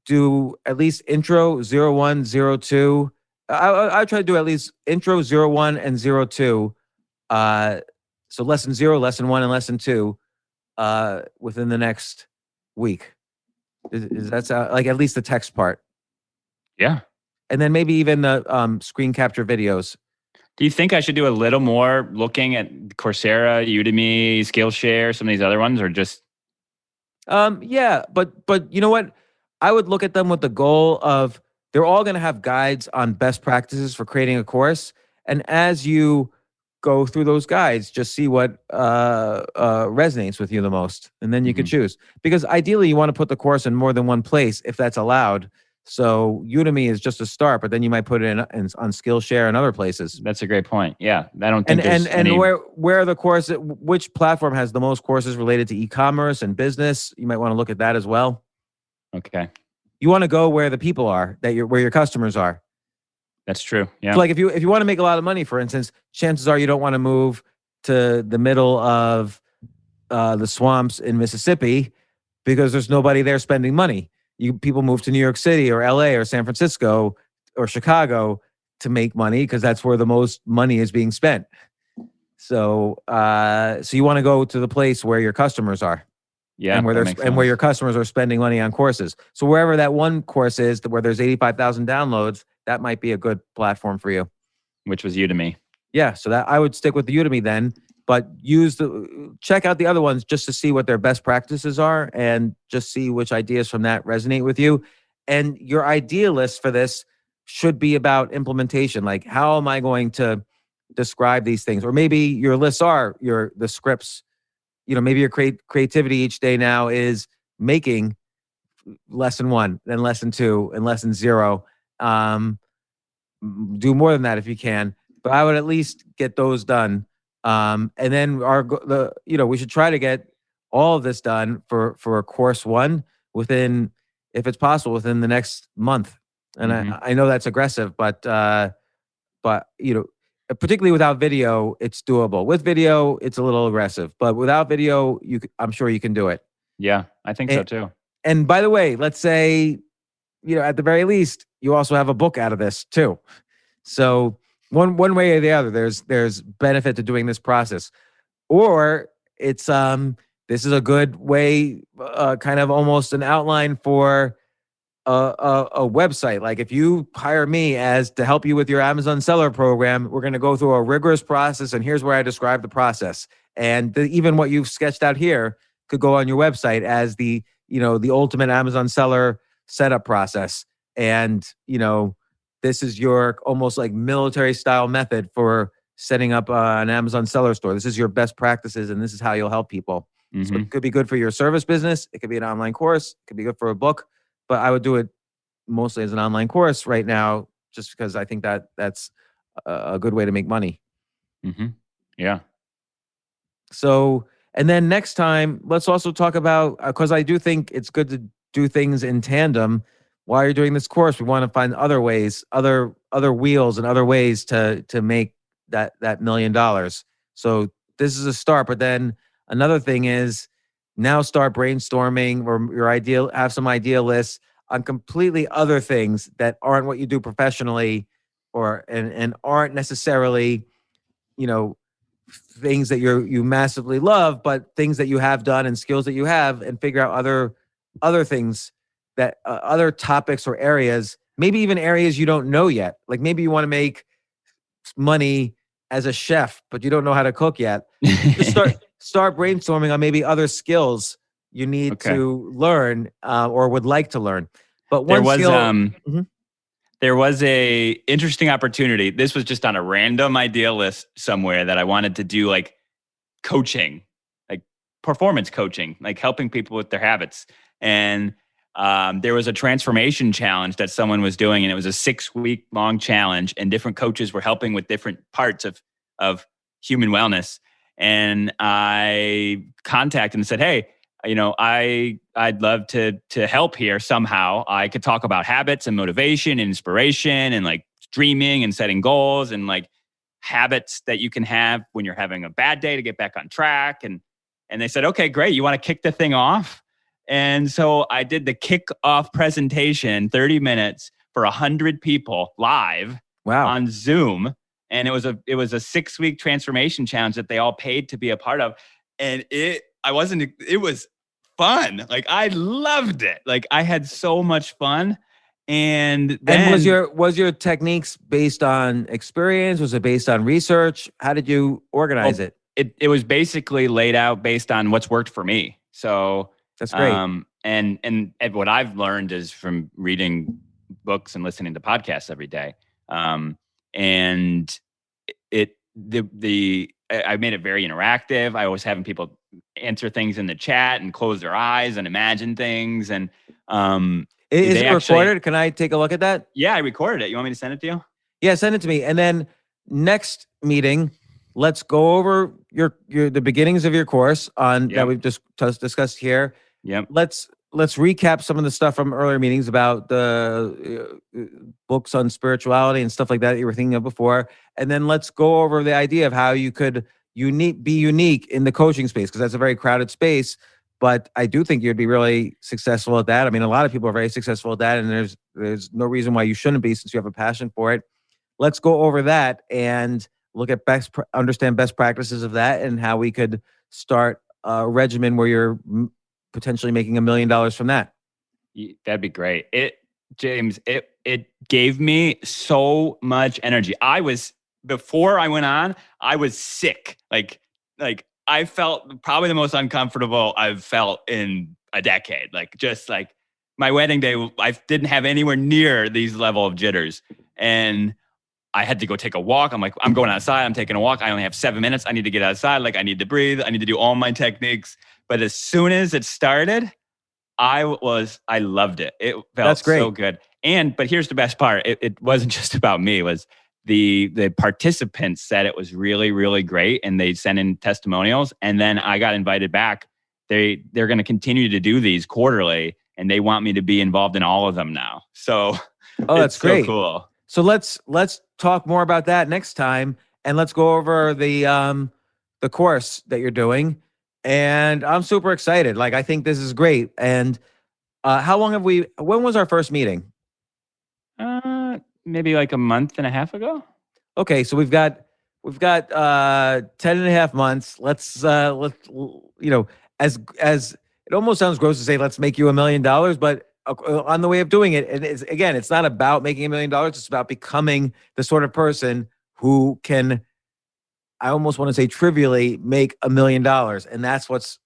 Speaker 1: do at least intro 01, 02. I try to do at least intro 01 and 02. So lesson 0, lesson 1, and lesson 2 within the next week. Is that like at least the text part?
Speaker 5: Yeah.
Speaker 1: And then maybe even the screen capture videos.
Speaker 5: Do you think I should do a little more looking at Coursera, Udemy, Skillshare, some of these other ones, or just?
Speaker 1: Yeah, but you know what? I would look at them with the goal of they're all going to have guides on best practices for creating a course, and as you go through those guides, just see what resonates with you the most, and then you could choose. Because ideally, you want to put the course in more than one place if that's allowed. So Udemy is just a start, but then you might put it in on Skillshare and other places.
Speaker 5: That's a great point. Yeah, I don't think
Speaker 1: And
Speaker 5: there's any...
Speaker 1: where the course, which platform has the most courses related to e-commerce and business? You might want to look at that as well.
Speaker 5: Okay.
Speaker 1: You want to go where the people are, where your customers are.
Speaker 5: That's true. Yeah.
Speaker 1: So like if you want to make a lot of money, for instance, chances are you don't want to move to the middle of the swamps in Mississippi because there's nobody there spending money. People move to New York City or LA or San Francisco or Chicago to make money because that's where the most money is being spent. So you want to go to the place where your customers are.
Speaker 5: Yeah,
Speaker 1: and where your customers are spending money on courses. So wherever that one course is, where there's 85,000 downloads, that might be a good platform for you.
Speaker 5: Which was Udemy.
Speaker 1: Yeah, so that I would stick with the Udemy then, but check out the other ones just to see what their best practices are and just see which ideas from that resonate with you. And your idea list for this should be about implementation. Like, how am I going to describe these things? Or maybe your lists are the scripts. Maybe your creativity each day now is making lesson 1, then lesson 2, and lesson 0. Do more than that if you can, but I would at least get those done. And then we should try to get all of this done for course 1 within, if it's possible, within the next month. And I know that's aggressive, but particularly without video, it's doable. With video, it's a little aggressive, but without video, I'm sure you can do it.
Speaker 5: Yeah, I think so too.
Speaker 1: And by the way, let's say, at the very least, you also have a book out of this too. So one way or the other, there's benefit to doing this process. Or it's this is a good way, kind of almost an outline for a website. Like if you hire me to help you with your Amazon seller program, we're going to go through a rigorous process, and here's where I describe the process. And even what you've sketched out here could go on your website as the ultimate Amazon seller setup process. And this is your almost like military style method for setting up an Amazon seller store. This is your best practices, and this is how you'll help people. So it could be good for your service business. It could be an online course. It could be good for a book. But I would do it mostly as an online course right now, just because I think that's a good way to make money.
Speaker 5: Yeah.
Speaker 1: So, and then next time, let's also talk about, because I do think it's good to do things in tandem. While you're doing this course, we want to find other ways, other wheels and other ways to make that $1 million. So this is a start, but then another thing is, now start brainstorming or have some idea lists on completely other things that aren't what you do professionally and aren't necessarily, things that you massively love, but things that you have done and skills that you have, and figure out other things that other topics or areas, maybe even areas you don't know yet. Like maybe you want to make money as a chef, but you don't know how to cook yet. Just start brainstorming on maybe other skills you need to learn or would like to learn. But
Speaker 5: there was a interesting opportunity. This was just on a random idea list somewhere that I wanted to do, like coaching, like performance coaching, like helping people with their habits. And there was a transformation challenge that someone was doing, and it was a 6-week long challenge, and different coaches were helping with different parts of human wellness. And I contacted and said, hey, I'd love to help here somehow. I could talk about habits and motivation and inspiration and like dreaming and setting goals and like habits that you can have when you're having a bad day to get back on track. And they said, okay, great. You want to kick the thing off? And so I did the kick-off presentation, 30 minutes for 100 people live on Zoom. And it was a 6-week transformation challenge that they all paid to be a part of. And it was fun. Like I loved it. Like I had so much fun. And then
Speaker 1: And was your techniques based on experience? Was it based on research? How did you organize it?
Speaker 5: It was basically laid out based on what's worked for me. So
Speaker 1: that's great.
Speaker 5: And what I've learned is from reading books and listening to podcasts every day. And I made it very interactive. I was having people answer things in the chat and close their eyes and imagine things. And
Speaker 1: is it recorded? Can I take a look at that?
Speaker 5: Yeah, I recorded it. You want me to send it to you?
Speaker 1: Yeah, send it to me. And then next meeting, let's go over the beginnings of your course that we've just discussed here.
Speaker 5: Yep.
Speaker 1: Let's recap some of the stuff from earlier meetings about the books on spirituality and stuff like that you were thinking of before. And then let's go over the idea of how you could be unique in the coaching space, because that's a very crowded space. But I do think you'd be really successful at that. I mean, a lot of people are very successful at that, and there's no reason why you shouldn't be, since you have a passion for it. Let's go over that and look at understand best practices of that, and how we could start a regimen where you're potentially making $1 million from that.
Speaker 5: That'd be great. James, it gave me so much energy. Before I went on, I was sick. Like I felt probably the most uncomfortable I've felt in a decade. Like, just like my wedding day, I didn't have anywhere near these level of jitters. And I had to go take a walk. I'm like, I'm going outside. I'm taking a walk. I only have 7 minutes. I need to get outside. Like, I need to breathe. I need to do all my techniques. But as soon as it started, I loved it. It felt so good. But here's the best part. It wasn't just about me. It was the participants said it was really, really great. And they sent in testimonials. And then I got invited back. They're going to continue to do these quarterly, and they want me to be involved in all of them now. So
Speaker 1: that's great.
Speaker 5: So cool.
Speaker 1: So let's talk more about that next time, and let's go over the course that you're doing. And I'm super excited. Like, I think this is great. And how long when was our first meeting?
Speaker 5: Maybe like a month and a half ago.
Speaker 1: Okay, so we've got 10 and a half months. Let's as it almost sounds gross to say let's make you $1 million, but on the way of doing it, and it's not about making $1 million. It's about becoming the sort of person who can, I almost want to say, trivially make $1 million, and that's what's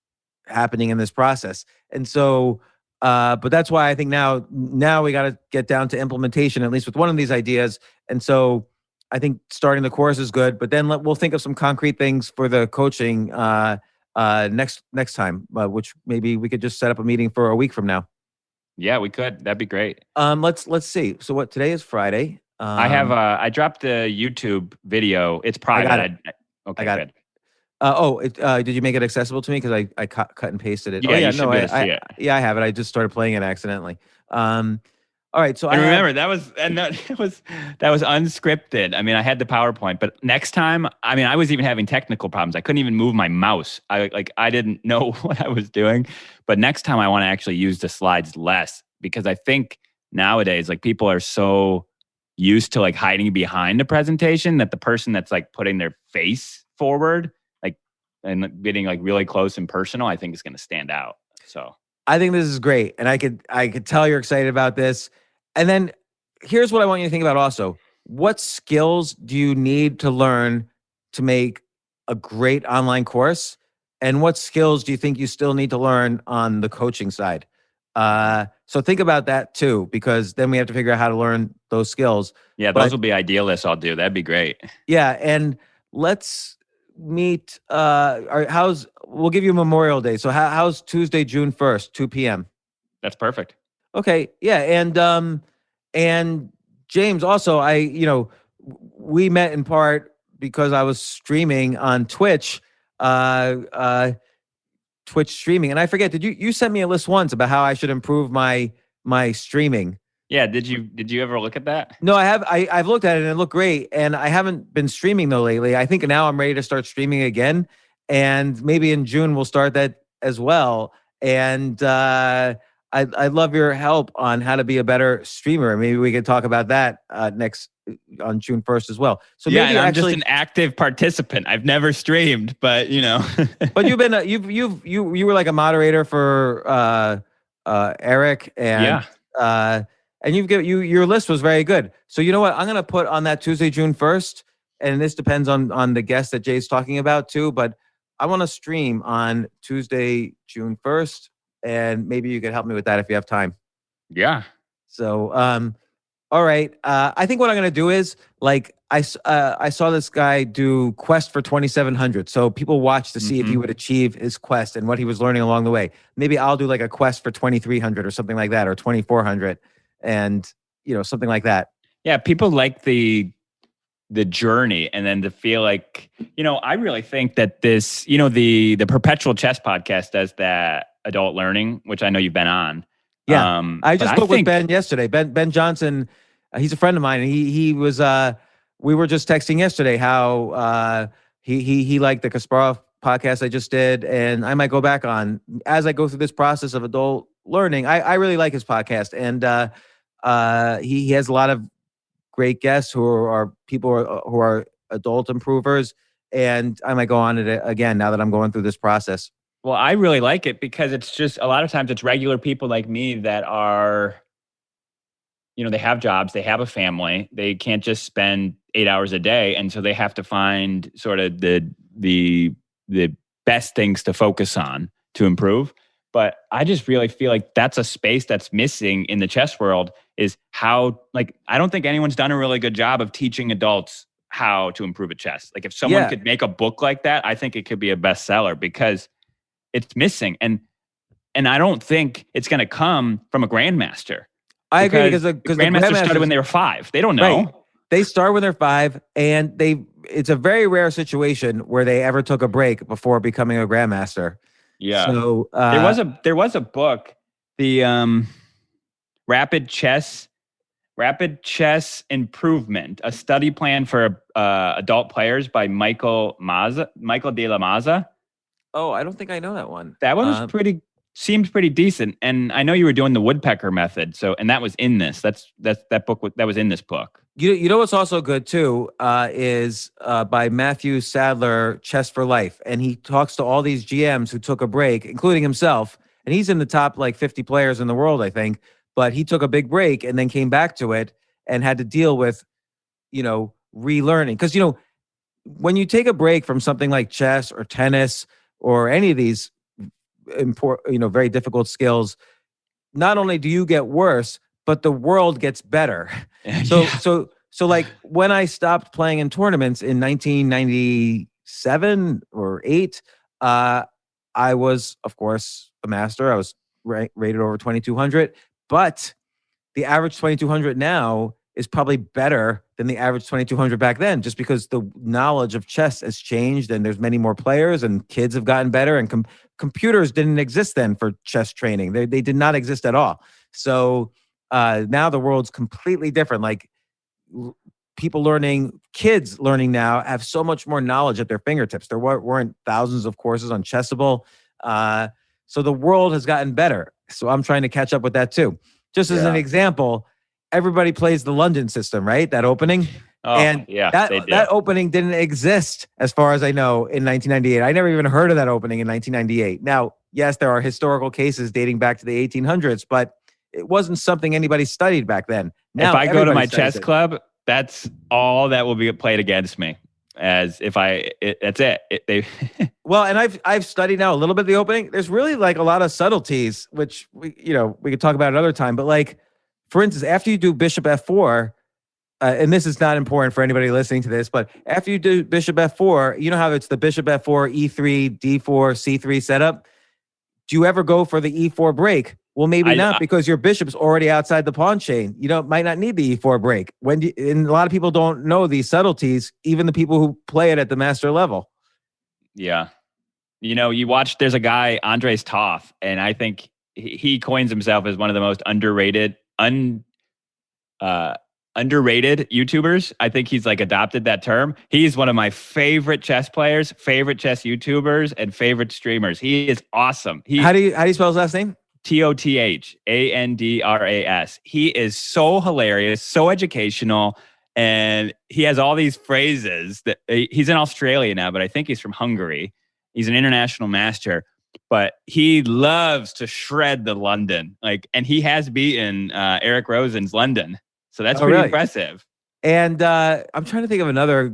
Speaker 1: happening in this process. And so, but that's why I think now we got to get down to implementation, at least with one of these ideas. And so, I think starting the course is good, but then we'll think of some concrete things for the coaching next time, which maybe we could just set up a meeting for a week from now.
Speaker 5: Yeah, we could. That'd be great.
Speaker 1: Let's see. So today is Friday.
Speaker 5: I dropped the YouTube video. It's private.
Speaker 1: I got it. Did you make it accessible to me? Because I cut and pasted it.
Speaker 5: Yeah, I
Speaker 1: have it. I just started playing it accidentally. All right. So
Speaker 5: that was unscripted. I mean, I had the PowerPoint, but next time, I mean, I was even having technical problems. I couldn't even move my mouse. I didn't know what I was doing. But next time, I want to actually use the slides less, because I think nowadays, like, people are so used to like hiding behind a presentation that the person that's like putting their face forward, like, and getting like really close and personal, I think is going to stand out. So
Speaker 1: I think this is great, and I could tell you're excited about this. And then here's what I want you to think about also. What skills do you need to learn to make a great online course? And what skills do you think you still need to learn on the coaching side? So think about that too, because then we have to figure out how to learn those skills.
Speaker 5: Yeah, those will be ideal lists I'll do. That'd be great.
Speaker 1: Yeah, and let's meet. We'll give you Memorial Day. So how's Tuesday, June 1st, 2 p.m.?
Speaker 5: That's perfect.
Speaker 1: Okay, yeah, and James, also, we met in part because I was streaming on Twitch, Twitch streaming, and I forget, did you sent me a list once about how I should improve my streaming?
Speaker 5: Yeah, did you ever look at that?
Speaker 1: No, I have. I've looked at it and it looked great, and I haven't been streaming though lately. I think now I'm ready to start streaming again, and maybe in June we'll start that as well. And I'd love your help on how to be a better streamer. Maybe we could talk about that next on June 1st as well. So
Speaker 5: yeah,
Speaker 1: maybe
Speaker 5: I'm just an active participant. I've never streamed, but
Speaker 1: but you've been you were like a moderator for Eric and And your list was very good. So you know what? I'm going to put on that Tuesday, June 1st, and this depends on the guest that Jay's talking about too, but I want to stream on Tuesday, June 1st, and maybe you could help me with that if you have time.
Speaker 5: Yeah.
Speaker 1: So, all right. I think what I'm going to do is I saw this guy do quest for 2,700. So people watch to see if he would achieve his quest and what he was learning along the way. Maybe I'll do like a quest for 2,300 or something like that, or 2,400, and something like that.
Speaker 5: Yeah, people like the journey, and then to feel like, I really think that this, the Perpetual Chess podcast does that adult learning, which I know you've been on.
Speaker 1: Yeah, I just spoke with Ben yesterday. Ben Johnson, he's a friend of mine, and he was. We were just texting yesterday how he liked the Kasparov podcast I just did, and I might go back on as I go through this process of adult learning. I really like his podcast, and he has a lot of great guests who are people who are adult improvers, and I might go on it again now that I'm going through this process.
Speaker 5: Well, I really like it because it's just a lot of times it's regular people like me that are, they have jobs, they have a family, they can't just spend 8 hours a day, and so they have to find sort of the best things to focus on to improve. But I just really feel like that's a space that's missing in the chess world, is how, I don't think anyone's done a really good job of teaching adults how to improve at chess. Like if someone could make a book like that, I think it could be a bestseller because it's missing. And I don't think it's going to come from a grandmaster.
Speaker 1: I agree because
Speaker 5: the grandmasters started when they were 5. They don't know.
Speaker 1: Right. They start when they're 5, and it's a very rare situation where they ever took a break before becoming a grandmaster.
Speaker 5: Yeah.
Speaker 1: So
Speaker 5: there was a book, the Rapid Chess Improvement, a study plan for adult players by Michael de la Maza.
Speaker 1: Oh, I don't think I know that one.
Speaker 5: That one was seemed pretty decent. And I know you were doing the woodpecker method. And that was in this. That book that was in this book.
Speaker 1: You know what's also good too is by Matthew Sadler, Chess for Life, and he talks to all these GMs who took a break, including himself, and he's in the top 50 players in the world, I think. But he took a big break and then came back to it and had to deal with, relearning. Because when you take a break from something like chess or tennis or any of these important, very difficult skills, not only do you get worse, but the world gets better. So when I stopped playing in tournaments in 1997 or 8, I was, of course, a master. I was rated over 2,200, but the average 2,200 now is probably better than the average 2,200 back then, just because the knowledge of chess has changed and there's many more players and kids have gotten better, and computers didn't exist then for chess training. They did not exist at all. So now the world's completely different. Kids learning now have so much more knowledge at their fingertips. There weren't thousands of courses on Chessable. So the world has gotten better. So I'm trying to catch up with that too. Just as an example, everybody plays the London system, right? That opening.
Speaker 5: Oh,
Speaker 1: and that opening didn't exist, as far as I know, in 1998. I never even heard of that opening in 1998. Now, yes, there are historical cases dating back to the 1800s, but it wasn't something anybody studied back then. Now,
Speaker 5: if I go to my chess club, that's all that will be played against me. That's it.
Speaker 1: Well, and I've studied now a little bit of the opening. There's really a lot of subtleties, which we could talk about another time. But for instance, after you do Bishop F4, and this is not important for anybody listening to this, but after you do Bishop F4, you know how it's the Bishop F4, E3, D4, C3 setup? Do you ever go for the E4 break? Well, maybe not, because your bishop's already outside the pawn chain. Might not need the E4 break. And a lot of people don't know these subtleties, even the people who play it at the master level.
Speaker 5: Yeah. You watch, there's a guy, Andres Toth, and I think he coins himself as one of the most underrated YouTubers. I think he's adopted that term. He's one of my favorite chess players, favorite chess YouTubers, and favorite streamers. He is awesome.
Speaker 1: How do you spell his last name?
Speaker 5: TOTHANDRAS. He is so hilarious, so educational, and he has all these phrases that he's in Australia now, but I think he's from Hungary. He's an international master, but he loves to shred the London. And he has beaten Eric Rosen's London. So that's pretty impressive.
Speaker 1: And I'm trying to think of another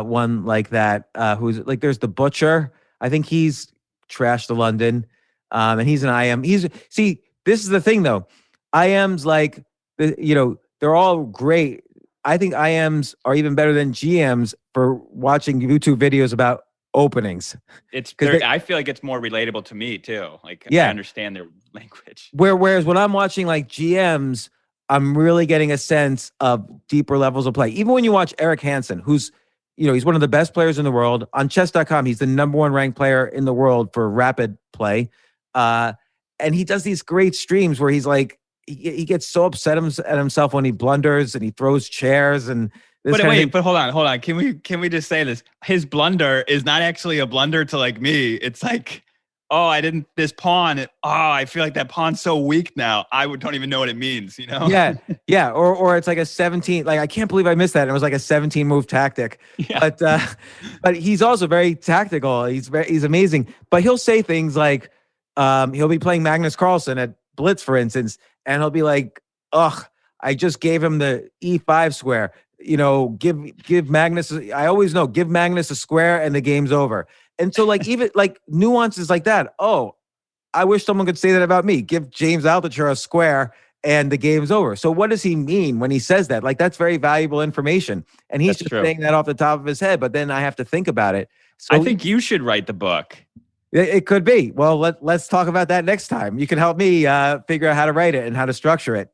Speaker 1: one like that. Who's like, there's the Butcher. I think he's trashed the London, and he's an IM. See, this is the thing though. IMs they're all great. I think IMs are even better than GMs for watching YouTube videos about openings.
Speaker 5: I feel like it's more relatable to me too. I understand their language.
Speaker 1: Whereas when I'm watching like GMs, I'm really getting a sense of deeper levels of play. Even when you watch Eric Hansen, who's, he's one of the best players in the world. On chess.com, he's the #1 ranked player in the world for rapid play. And he does these great streams where he's like, he gets so upset at himself when he blunders and he throws chairs and
Speaker 5: But hold on. Can we just say this? His blunder is not actually a blunder to like me. It's like, this pawn. I feel like that pawn's so weak now. don't even know what it means,
Speaker 1: Yeah. Or it's like a 17, like, I can't believe I missed that. And it was like a 17 move tactic. Yeah. But he's also very tactical. He's amazing. But he'll say things like, he'll be playing Magnus Carlsen at Blitz, for instance, and he'll be like, I just gave him the E5 square. Give Magnus, I always know, give Magnus a square and the game's over. And so even nuances like that. Oh, I wish someone could say that about me. Give James Altucher a square and the game's over. So what does he mean when he says that? That's very valuable information. And he's just saying that off the top of his head, but then I have to think about it. So
Speaker 5: I think you should write the book.
Speaker 1: It could be. Well, let's talk about that next time. You can help me figure out how to write it and how to structure it.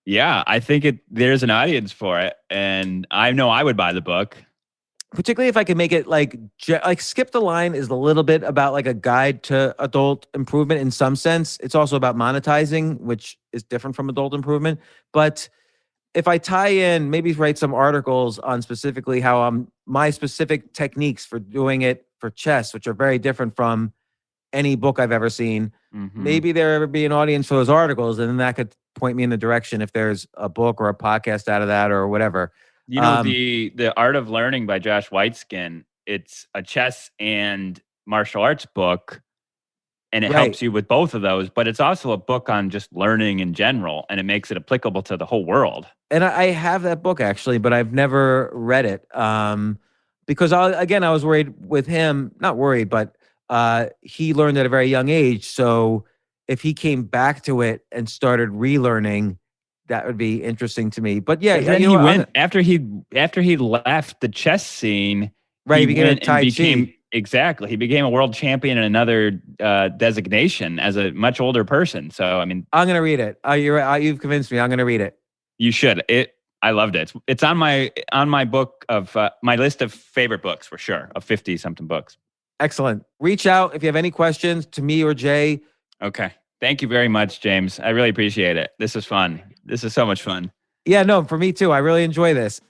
Speaker 5: Yeah, I think there's an audience for it, and I know I would buy the book.
Speaker 1: Particularly if I could make it like Skip the Line is a little bit about like a guide to adult improvement in some sense. It's also about monetizing, which is different from adult improvement. But if I tie in, maybe write some articles on specifically how my specific techniques for doing it for chess, which are very different from any book I've ever seen. Mm-hmm. Maybe there would be an audience for those articles, and then that could point me in the direction if there's a book or a podcast out of that or whatever.
Speaker 5: The Art of Learning by Josh Whiteskin, it's a chess and martial arts book, and it helps you with both of those, but it's also a book on just learning in general, and it makes it applicable to the whole world.
Speaker 1: And I have that book actually, but I've never read it because I was worried with him, not worried, but he learned at a very young age. So if he came back to it and started relearning, that would be interesting to me. But yeah,
Speaker 5: then he went after he left the chess scene.
Speaker 1: Right, he became a Tai Chi.
Speaker 5: Exactly, he became a world champion in another designation as a much older person. So I'm
Speaker 1: gonna read it. You're right. You've convinced me. I'm gonna read it.
Speaker 5: You should. I loved it. It's on my book of my list of favorite books for sure, of 50 something books.
Speaker 1: Excellent. Reach out if you have any questions to me or Jay.
Speaker 5: Okay. Thank you very much, James. I really appreciate it. This is fun. This is so much fun.
Speaker 1: Yeah, no, for me too. I really enjoy this.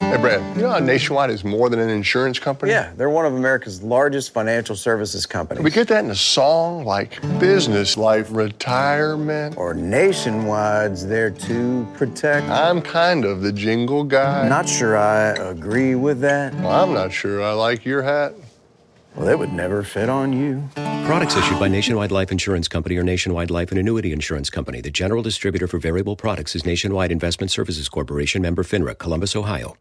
Speaker 6: Hey, Brad, you know how Nationwide is more than an insurance company?
Speaker 7: Yeah, they're one of America's largest financial services companies.
Speaker 6: We get that in a song like business, life, retirement.
Speaker 7: Or Nationwide's there to protect.
Speaker 6: I'm kind of the jingle guy.
Speaker 7: Not sure I agree with that.
Speaker 6: Well, I'm not sure I like your hat.
Speaker 7: Well, it would never fit on you.
Speaker 8: Products issued by Nationwide Life Insurance Company or Nationwide Life and Annuity Insurance Company. The general distributor for variable products is Nationwide Investment Services Corporation, member FINRA, Columbus, Ohio.